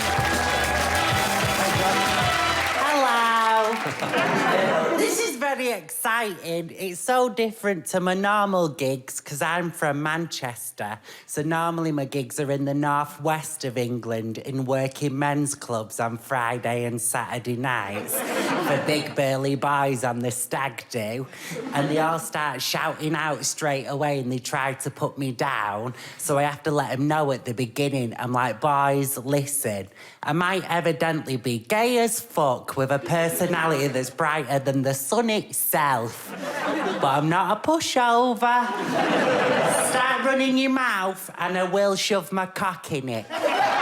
Hello. This is very exciting. It's so different to my normal gigs because I'm from Manchester. So normally my gigs are in the northwest of England in working men's clubs on Friday and Saturday nights for big burly boys on the stag do. And they all start shouting out straight away and they try to put me down. So I have to let them know at the beginning. I'm like, boys, listen, I might evidently be gay as fuck with a personality that's brighter than the sun itself. But I'm not a pushover. Start running your mouth and I will shove my cock in it. Yeah.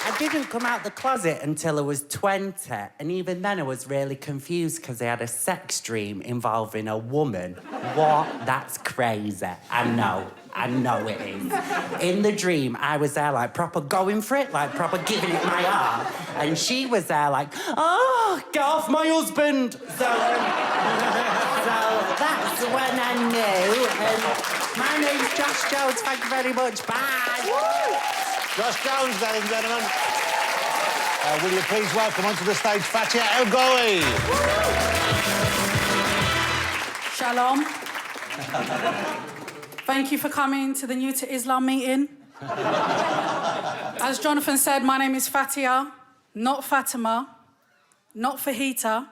I didn't come out the closet until I was 20, and even then I was really confused because I had a sex dream involving a woman. What? That's crazy. I know it is. In the dream, I was there like proper going for it, like proper giving it my all, and she was there like, oh, get off my husband. So that's when I knew. And my name's Josh Jones. Thank you very much. Bye. Josh Jones, ladies and gentlemen. Will you please welcome onto the stage Fatima Eloi? Shalom. Thank you for coming to the New to Islam meeting. As Jonathan said, my name is Fatia, not Fatima, not Fajita,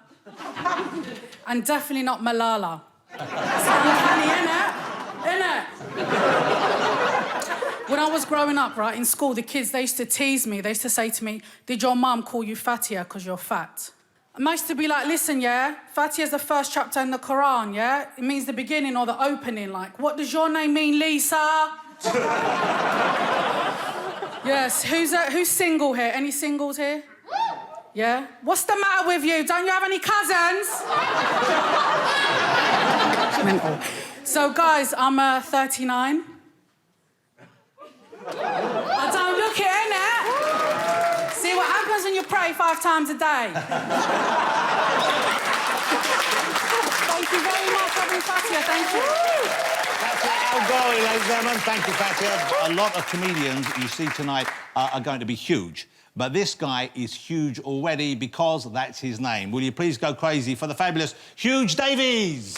and definitely not Malala. Innit? When I was growing up, right, in school, the kids, they used to tease me. They used to say to me, did your mum call you Fatia because you're fat? I used to be like, listen, yeah, Fatiha's the first chapter in the Quran, yeah? It means the beginning or the opening. Like, what does your name mean, Lisa? Yes, who's single here? Any singles here? Yeah? What's the matter with you? Don't you have any cousins? Mental. So, guys, I'm 39. I don't look it, innit? See what happens when you pray 5 times a day. Thank you very much, Robin Fatia. Thank you. That's it, outgoing, ladies and gentlemen. Thank you, Fatia. A lot of comedians you see tonight are going to be huge. But this guy is huge already because that's his name. Will you please go crazy for the fabulous Huge Davies?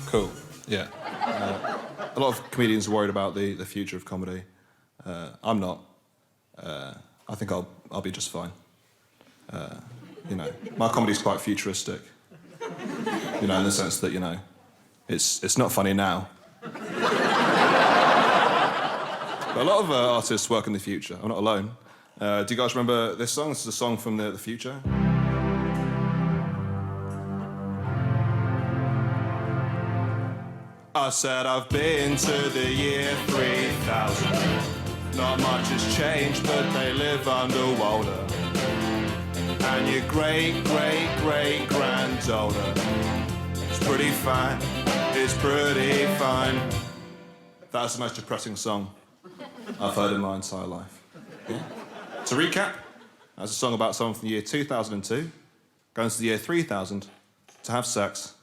Cool, yeah. A lot of comedians are worried about the future of comedy. I'm not. I think I'll be just fine. You know, my comedy's quite futuristic. You know, in the sense that, you know, it's not funny now. But a lot of artists work in the future. I'm not alone. Do you guys remember this song? This is a song from the future. I said I've been to the year 3000. Not much has changed, but they live underwater. And your great-great-great-granddaughter. It's pretty fine, it's pretty fine. That's the most depressing song I've heard in my entire life. Yeah? To recap, that's a song about someone from the year 2002 going to the year 3000 to have sex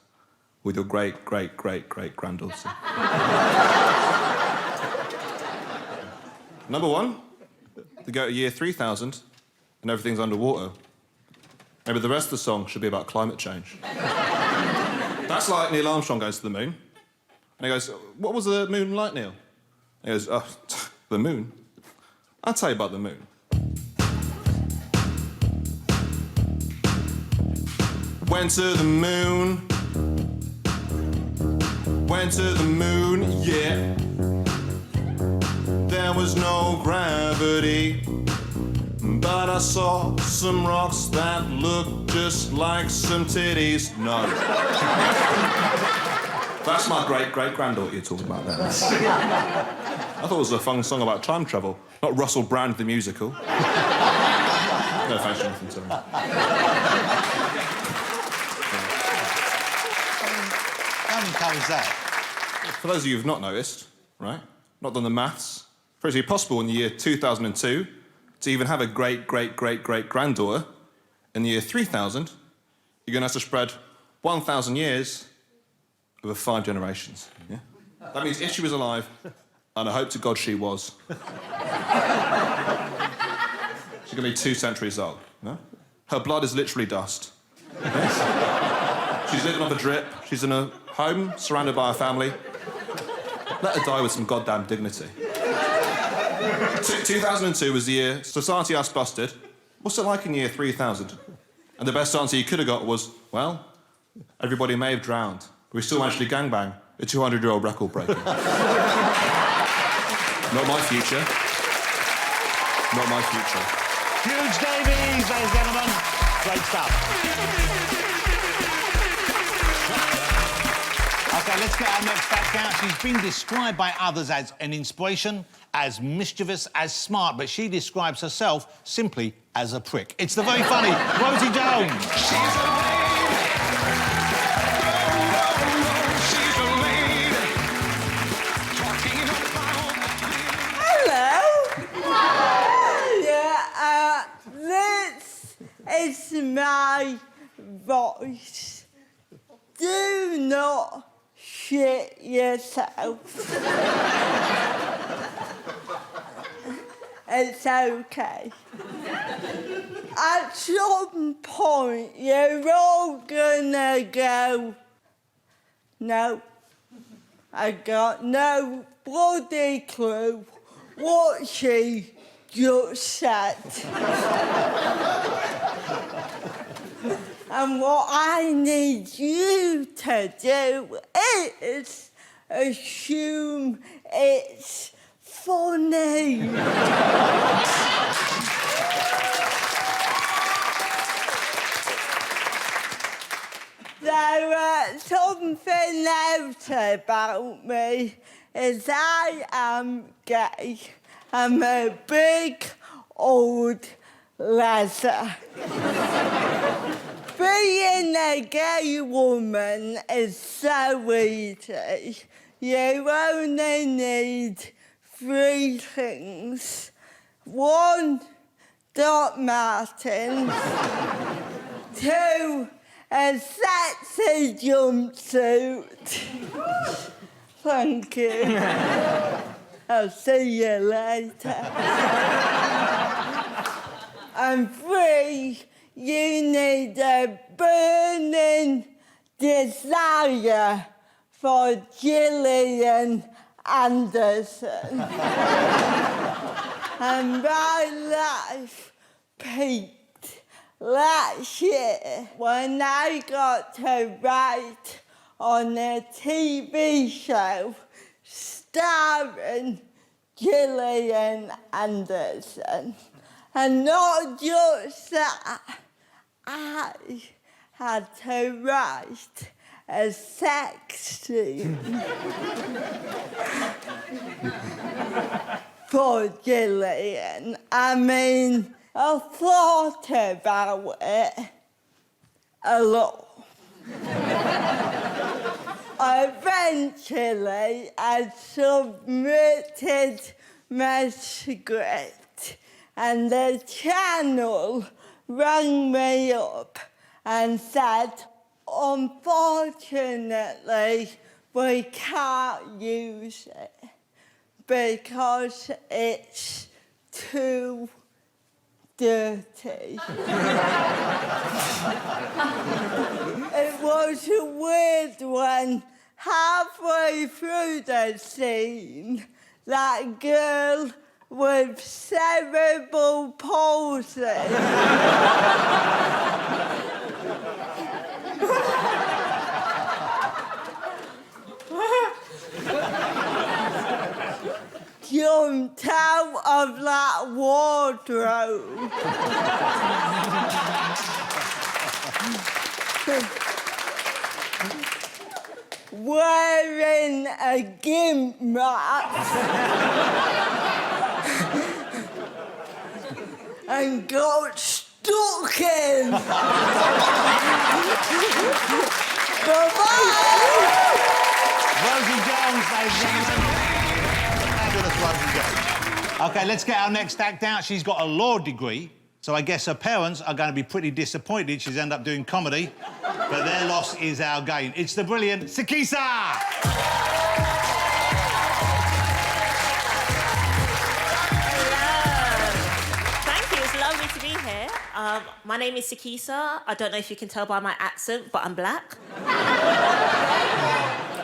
with your great-great-great-great-granddaughter. Number one, they go to year 3000 and everything's underwater. Maybe the rest of the song should be about climate change. That's like Neil Armstrong goes to the moon. And he goes, what was the moon like, Neil? And he goes, oh, the moon? I'll tell you about the moon. Went to the moon. Went to the moon, yeah. There was no gravity. But I saw some rocks that looked just like some titties. No. That's my great-great-granddaughter you're talking about there. I thought it was a fun song about time travel, not Russell Brand the musical. No offense, Jonathan, sorry. How many times that? For those of you who've not noticed, right, not done the maths, for it to be possible in the year 2002 to even have a great-great-great-great-granddaughter, in the year 3000, you're going to have to spread 1,000 years over 5 generations. Yeah? That means if she was alive, and I hope to God she was, she's going to be 2 centuries old. Yeah? Her blood is literally dust. Yes? She's living off a drip. She's in a home, surrounded by her family. Let her die with some goddamn dignity. 2002 was the year society asked busted, what's it like in the year 3000? And the best answer you could have got was, well, everybody may have drowned, but we still managed to gangbang a 200-year-old record breaker. Not my future. Not my future. Huge Davies, ladies and gentlemen. Great stuff. OK, let's get our next fact out. She's been described by others as an inspiration, as mischievous, as smart, but she describes herself simply as a prick. It's the very funny Rosie Joan. Hello. Yeah, this is my voice. Do not shit yourself. It's okay. At some point, you're all gonna go, no, I got no bloody clue what she just said. And what I need you to do is assume it's funny. Something else about me is I am gay. I'm a big old leather. Being a gay woman is so easy. You only need 3 things. 1, Doc Martens. 2, a sexy jumpsuit. Thank you. I'll see you later. And 3, you need a burning desire for Gillian Anderson. And my life peaked last year when I got to write on a TV show starring Gillian Anderson. And not just that, I had to write a sex scene for Gillian. I mean, I thought about it a lot. Eventually, I submitted my script, and the channel rang me up and said, unfortunately, we can't use it because it's too dirty. It was a weird one. Halfway through the scene, that girl with cerebral palsy jumped out of that wardrobe. Wearing a gimp mask and got stuck in. Bye-bye! Rosie Jones, ladies and gentlemen. Fabulous Rosie Jones. OK, let's get our next act out. She's got a law degree, so I guess her parents are going to be pretty disappointed she's ended up doing comedy. But their loss is our gain. It's the brilliant Sakisa! Thank you, it's lovely to be here. My name is Sakisa. I don't know if you can tell by my accent, but I'm black.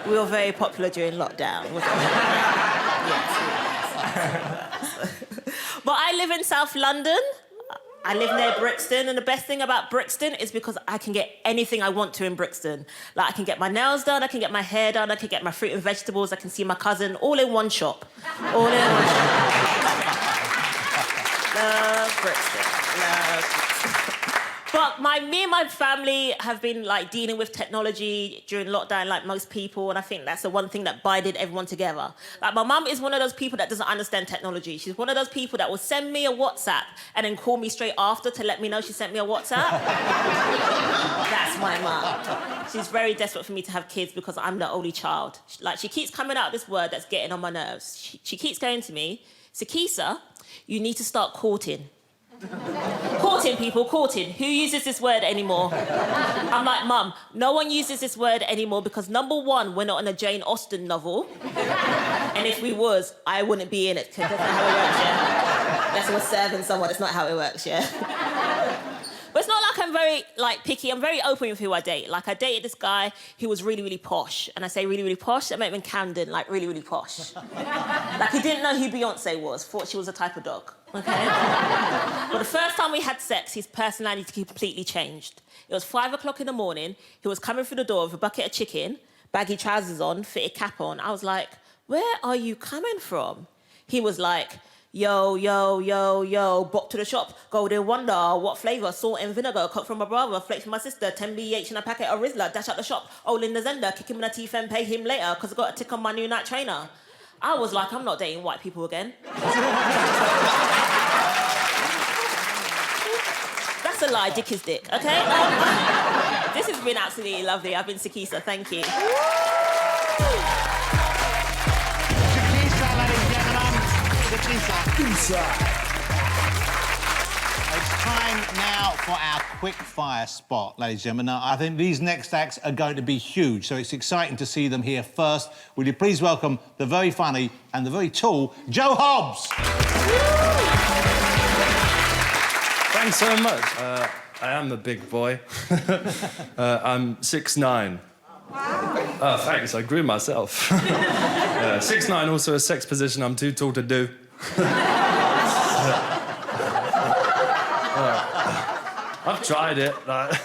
We were very popular during lockdown. Yes. But I live in South London. I live near Brixton, and the best thing about Brixton is because I can get anything I want to in Brixton. Like, I can get my nails done, I can get my hair done, I can get my fruit and vegetables, I can see my cousin, all in one shop. All in one shop. Love Brixton. Love Brixton. But me and my family have been, like, dealing with technology during lockdown like most people, and I think that's the one thing that binded everyone together. Like, my mum is one of those people that doesn't understand technology. She's one of those people that will send me a WhatsApp and then call me straight after to let me know she sent me a WhatsApp. That's my mum. She's very desperate for me to have kids because I'm the only child. Like, she keeps coming out with this word that's getting on my nerves. She keeps going to me, Sakisa, you need to start courting. Courting, people, courting. Who uses this word anymore? I'm like, Mum, no one uses this word anymore because, number one, we're not in a Jane Austen novel. And if we was, I wouldn't be in it, because that's not how it works, yeah? That's we're serving someone, that's not how it works, yeah? But it's not like I'm very, picky. I'm very open with who I date. Like, I dated this guy who was really, really posh. And I say really, really posh, I meant him in Camden, like, really, really posh. Like, he didn't know who Beyonce was, thought she was a type of dog, okay? But the first time we had sex, his personality completely changed. It was 5 o'clock in the morning. He was coming through the door with a bucket of chicken, baggy trousers on, fitted cap on. I was like, where are you coming from? He was like, yo, yo, yo, yo, bop to the shop, golden wonder, what flavour, salt and vinegar, cut from my brother, flakes from my sister, 10 BH in a packet of Rizzler, dash out the shop, all in the Zender, kick him in the teeth and pay him later, because I got a tick on my new night trainer. I was like, I'm not dating white people again. That's a lie, dick is dick, okay? This has been absolutely lovely. I've been Sakisa, thank you. It's time now for our Quickfire Spot, ladies and gentlemen. Now, I think these next acts are going to be huge, so it's exciting to see them here first. Will you please welcome the very funny and the very tall Joe Hobs? Thanks so much. I am a big boy. I'm 6'9". Oh, thanks, I grew myself. 6'9", also a sex position I'm too tall to do. I've tried it, like,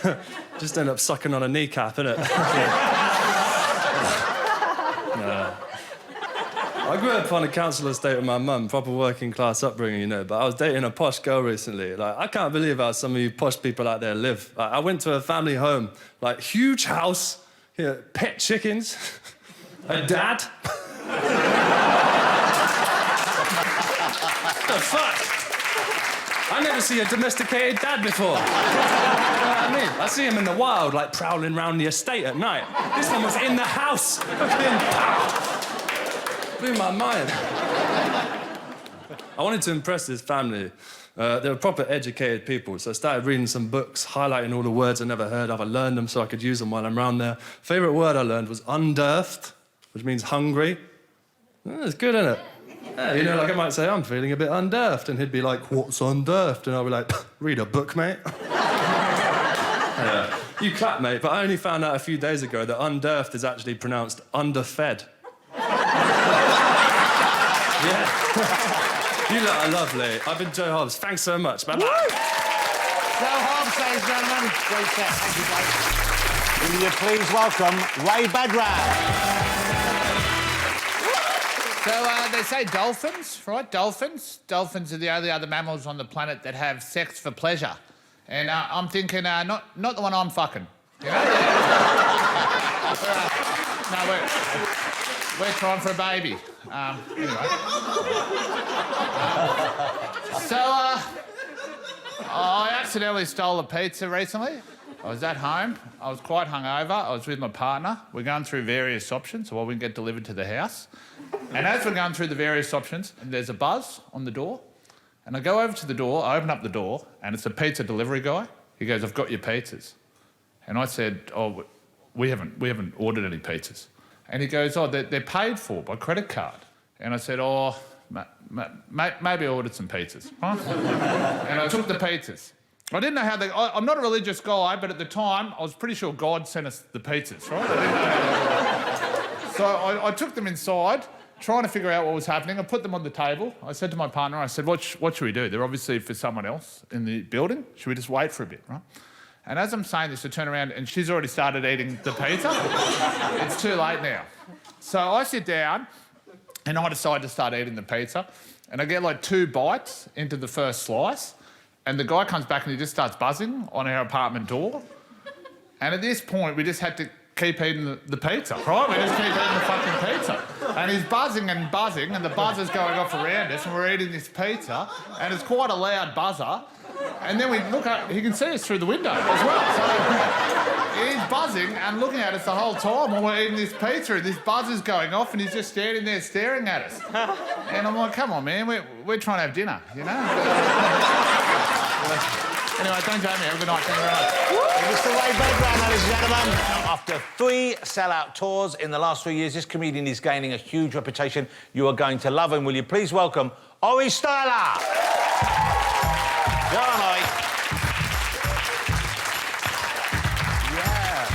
just end up sucking on a kneecap, innit? I grew up on a council estate with my mum, proper working class upbringing, you know, but I was dating a posh girl recently. Like, I can't believe how some of you posh people out there live. Like, I went to a family home, like, huge house, you know, pet chickens, a dad. What the fuck? I never see a domesticated dad before. You know what I mean? I see him in the wild, like, prowling around the estate at night. This one was in the house. Blew my mind. I wanted to impress this family. They were proper educated people, so I started reading some books, highlighting all the words I never heard of. I learned them so I could use them while I'm around there. Favourite word I learned was undurfed, which means hungry. It's good, isn't it? Yeah, you know, like I might say, I'm feeling a bit undurfed, and he'd be like, what's undurfed? And I'll be like, read a book, mate. Yeah. You clap, mate, but I only found out a few days ago that undurfed is actually pronounced underfed. Yeah. You lot are lovely. I've been Joe Hobbs. Thanks so much. Bye-bye. Joe Hobbs, ladies and gentlemen. Great set. Thank you, guys. Will you please welcome Ray Badran? So they say dolphins, right? Dolphins. Dolphins are the only other mammals on the planet that have sex for pleasure. And I'm thinking, not the one I'm fucking. You know? No, we're trying for a baby. Anyway. So, I accidentally stole a pizza recently. I was at home. I was quite hungover. I was with my partner. We're going through various options while we can get delivered to the house. And as we're going through the various options, there's a buzz on the door. And I go over to the door, I open up the door, and it's a pizza delivery guy. He goes, I've got your pizzas. And I said, oh, we haven't ordered any pizzas. And he goes, oh, they're paid for by credit card. And I said, oh, maybe I ordered some pizzas. Huh? And I took the pizzas. I didn't know how I'm not a religious guy, but at the time, I was pretty sure God sent us the pizzas, right? I didn't know how So I took them inside, trying to figure out what was happening. I put them on the table. I said to my partner, I said, what should we do? They're obviously for someone else in the building. Should we just wait for a bit, right? And as I'm saying this, I turn around and she's already started eating the pizza. It's too late now. So I sit down and I decide to start eating the pizza. And I get like 2 bites into the first slice. And the guy comes back and he just starts buzzing on our apartment door. And at this point, we just had to keep eating the pizza, right? We just keep eating the fucking pizza. And he's buzzing and buzzing, and the buzzer's going off around us, and we're eating this pizza, and it's quite a loud buzzer. And then we look up, he can see us through the window as well. So he's buzzing and looking at us the whole time while we're eating this pizza, and this buzzer's going off, and he's just standing there staring at us. And I'm like, come on, man, we're trying to have dinner, you know? Anyway, don't join me. Have a good night. Thank you very much. Mr. Ray Badran, ladies and gentlemen. After 3 sellout tours in the last 3 years, this comedian is gaining a huge reputation. You are going to love him. Will you please welcome Ori Styler? Go on, Ori. Yeah.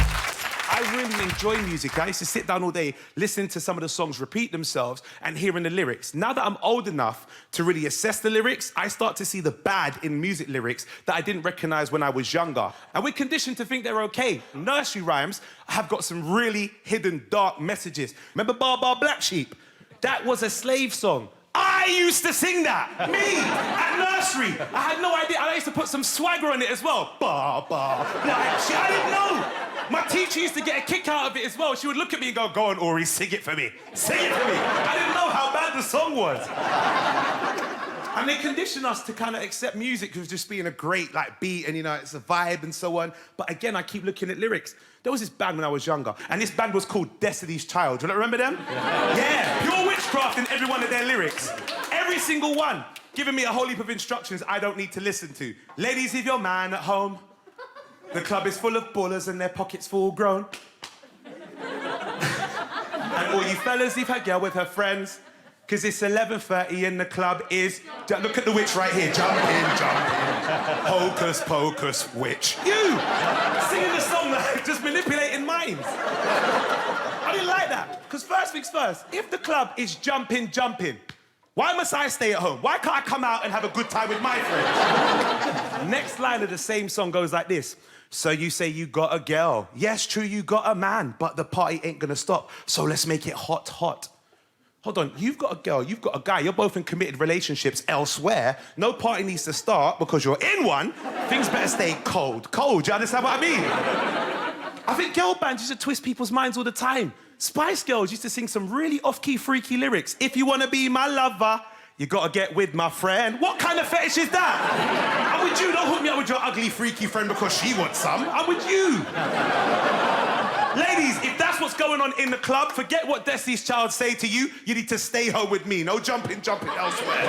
I really enjoy music. I used to sit down all day listening to some of the songs repeat themselves and hearing the lyrics. Now that I'm old enough to really assess the lyrics, I start to see the bad in music lyrics that I didn't recognise when I was younger. And we're conditioned to think they're okay. Nursery rhymes have got some really hidden, dark messages. Remember Bar Bar Black Sheep? That was a slave song. I used to sing that, me, at nursery. I had no idea. I used to put some swagger on it as well. Bar, bar. Like, shit, I didn't know. My teacher used to get a kick out of it as well. She would look at me and go on, Ori, sing it for me. Sing it for me. I didn't know how bad the song was. And they condition us to kind of accept music as just being a great, like, beat and, you know, it's a vibe and so on. But again, I keep looking at lyrics. There was this band when I was younger, and this band was called Destiny's Child. Do you remember them? Yeah, pure witchcraft in every one of their lyrics. Every single one, giving me a whole heap of instructions I don't need to listen to. Ladies, leave your man at home. The club is full of ballers and their pockets full grown. And all you fellas, leave her girl with her friends. Because it's 11:30 and the club is... Look at the witch right here. Jump in, jump in. Hocus pocus, witch. You! Singing the song like just manipulating minds. I didn't like that. Because first things first, if the club is jumping, why must I stay at home? Why can't I come out and have a good time with my friends? Next line of the same song goes like this. So you say you got a girl. Yes, true, you got a man. But the party ain't gonna stop. So let's make it hot, hot. Hold on, you've got a girl, you've got a guy, you're both in committed relationships elsewhere. No party needs to start because you're in one. Things better stay cold. Cold, do you understand what I mean? I think girl bands used to twist people's minds all the time. Spice Girls used to sing some really off-key, freaky lyrics. If you want to be my lover, you got to get with my friend. What kind of fetish is that? I'm with you, don't hook me up with your ugly, freaky friend because she wants some. I'm with you. Ladies, if that's what's going on in the club, forget what Destiny's Child say to you. You need to stay home with me. No jumping elsewhere.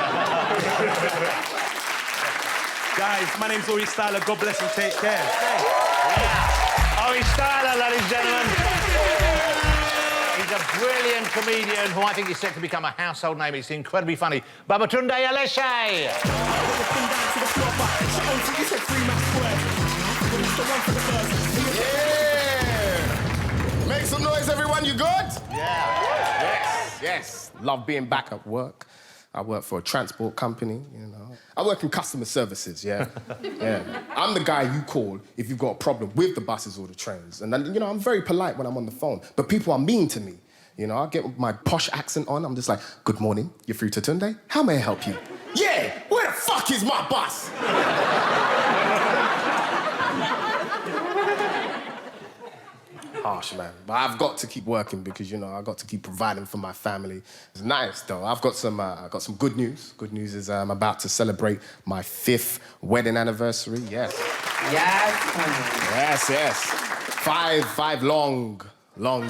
Guys, my name's Ori Styler. God bless and take care. Yeah. Ori Styler, ladies and gentlemen. He's a brilliant comedian who I think is set to become a household name. It's incredibly funny. Babatunde Aleshe. Make some noise, everyone. You good? Yeah. Yes. Love being back at work. I work for a transport company, you know. I work in customer services, yeah. Yeah. I'm the guy you call if you've got a problem with the buses or the trains. And then, you know, I'm very polite when I'm on the phone, but people are mean to me. You know, I get my posh accent on. I'm just like, good morning, you're through to Tunde. How may I help you? Yeah, where the fuck is my bus? Harsh, man. But I've got to keep working because, you know, I've got to keep providing for my family. It's nice, though. I've got some good news. Good news is I'm about to celebrate my 5th wedding anniversary. Yes. Yes. 5 long years.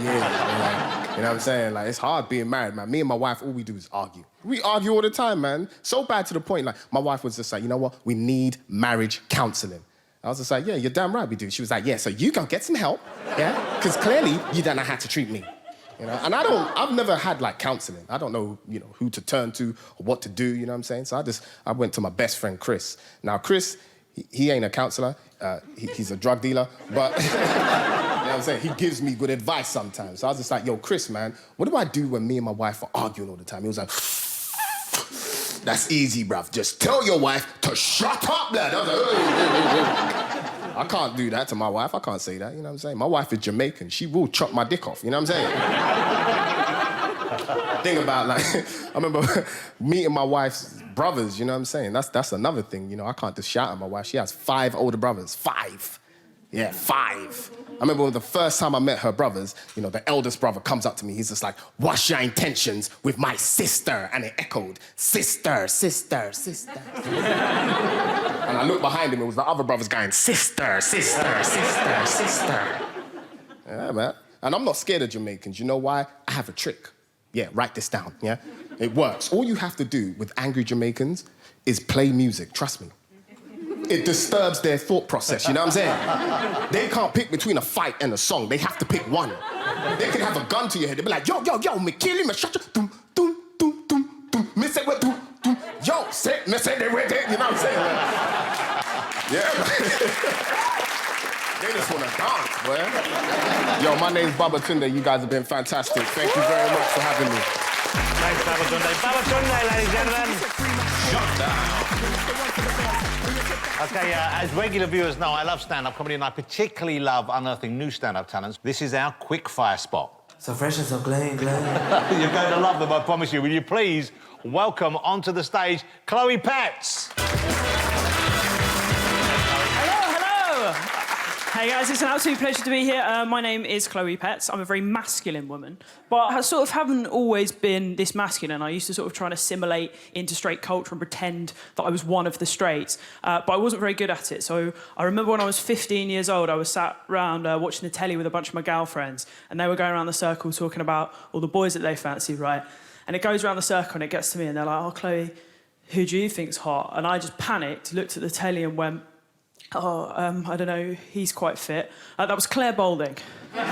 You know what I'm saying? Like, it's hard being married, man. Me and my wife, all we do is argue. We argue all the time, man. So bad to the point, like, my wife was just like, you know what? We need marriage counselling. I was just like, yeah, you're damn right we do. She was like, yeah, so you go get some help, yeah? Because clearly you don't know how to treat me, you know? And I've never had, like, counselling. I don't know, you know, who to turn to or what to do, you know what I'm saying? So I went to my best friend, Chris. Now, Chris, he ain't a counsellor. He's a drug dealer, but, you know what I'm saying? He gives me good advice sometimes. So I was just like, yo, Chris, man, what do I do when me and my wife are arguing all the time? He was like, that's easy, bruv. Just tell your wife to shut up, lad. I was like, I can't do that to my wife. I can't say that, you know what I'm saying? My wife is Jamaican. She will chop my dick off, you know what I'm saying? Thing about, like, I remember meeting my wife's brothers, you know what I'm saying? That's another thing, you know? I can't just shout at my wife. She has 5 older brothers. 5. Yeah, 5. I remember the first time I met her brothers, you know, the eldest brother comes up to me. He's just like, what's your intentions with my sister? And it echoed, sister, sister, sister. And I looked behind him, it was the other brothers going, sister, sister, sister, sister. Yeah, man. And I'm not scared of Jamaicans. You know why? I have a trick. Yeah, write this down, yeah? It works. All you have to do with angry Jamaicans is play music, trust me. It disturbs their thought process, you know what I'm saying? They can't pick between a fight and a song. They have to pick one. They can have a gun to your head. They'll be like, yo, me kill him, me shut you, doom, doom, doom, doom, doom, me say what, doom, doom, yo, say, me say they were there, you know what I'm saying? Yeah, man. They just want to dance, boy. Yo, my name's Baba Tunde. You guys have been fantastic. Thank you very much for having me. Thanks, Baba Tunde. Baba Tunde, ladies and gentlemen. Shut down. OK, as regular viewers know, I love stand-up comedy and I particularly love unearthing new stand-up talents. This is our Quickfire Spot. So fresh and so clean. You're going to love them, I promise you. Will you please welcome onto the stage Chloe Petts. Hello. Hey guys, it's an absolute pleasure to be here. My name is Chloe Petts. I'm a very masculine woman, but I sort of haven't always been this masculine. I used to sort of try and assimilate into straight culture and pretend that I was one of the straights, but I wasn't very good at it. So I remember when I was 15 years old, I was sat around watching the telly with a bunch of my gal friends, and they were going around the circle talking about all the boys that they fancy, right? And it goes around the circle and it gets to me and they're like, oh, Chloe, who do you think's hot? And I just panicked, looked at the telly and went, oh, I don't know, he's quite fit. That was Claire Balding. But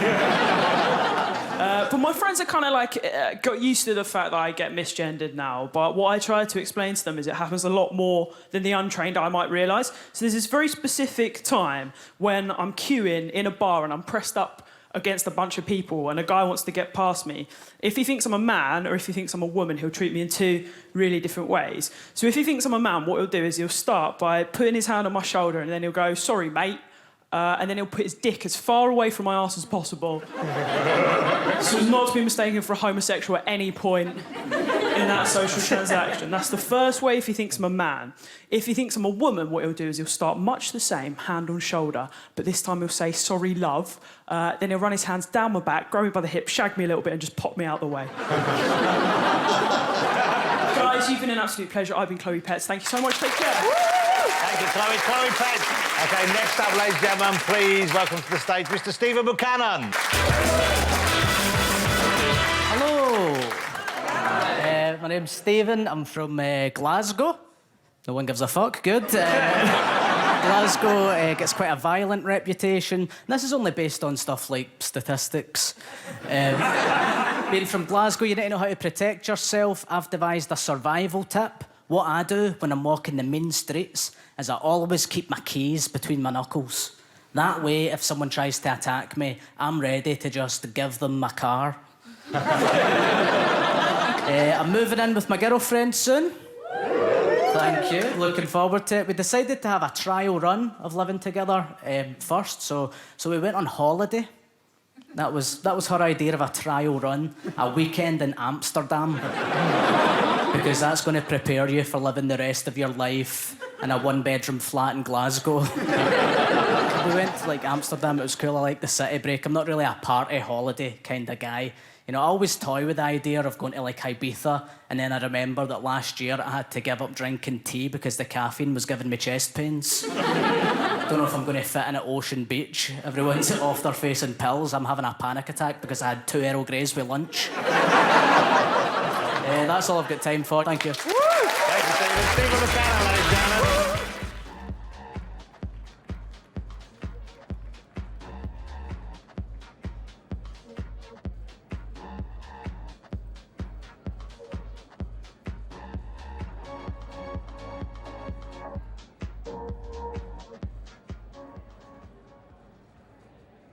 my friends are kind of like got used to the fact that I get misgendered now. But what I try to explain to them is it happens a lot more than the untrained I might realise. So there's this very specific time when I'm queuing in a bar and I'm pressed up against a bunch of people and a guy wants to get past me. If he thinks I'm a man or if he thinks I'm a woman, he'll treat me in two really different ways. So if he thinks I'm a man, what he'll do is he'll start by putting his hand on my shoulder and then he'll go, sorry, mate. And then he'll put his dick as far away from my arse as possible so as not to be mistaken for a homosexual at any point in that social transaction. That's the first way if he thinks I'm a man. If he thinks I'm a woman, what he'll do is he'll start much the same, hand on shoulder, but this time he'll say, sorry, love. Then he'll run his hands down my back, grab me by the hip, shag me a little bit and just pop me out the way. Guys, you've been an absolute pleasure. I've been Chloe Petts. Thank you so much. Take care. Thank you, Chloe. Chloe Petts. OK, next up, ladies and gentlemen, please welcome to the stage Mr. Stephen Buchanan. Hello. My name's Stephen. I'm from Glasgow. No one gives a fuck. Good. Glasgow gets quite a violent reputation. And this is only based on stuff like statistics. Being from Glasgow, you need to know how to protect yourself. I've devised a survival tip. What I do when I'm walking the main streets is I always keep my keys between my knuckles. That way, if someone tries to attack me, I'm ready to just give them my car. I'm moving in with my girlfriend soon. Thank you. Looking forward to it. We decided to have a trial run of living together first, so we went on holiday. That was her idea of a trial run, a weekend in Amsterdam. Because that's going to prepare you for living the rest of your life in a one-bedroom flat in Glasgow. We went to, Amsterdam. It was cool. I like the city break. I'm not really a party holiday kind of guy. You know, I always toy with the idea of going to, Ibiza, and then I remember that last year I had to give up drinking tea because the caffeine was giving me chest pains. Don't know if I'm going to fit in at Ocean Beach. Everyone's off their face in pills. I'm having a panic attack because I had 2 Earl Greys with lunch. That's all I've got time for. Thank you. Thank you, Stephen. Stephen Buchanan, ladies and gentlemen.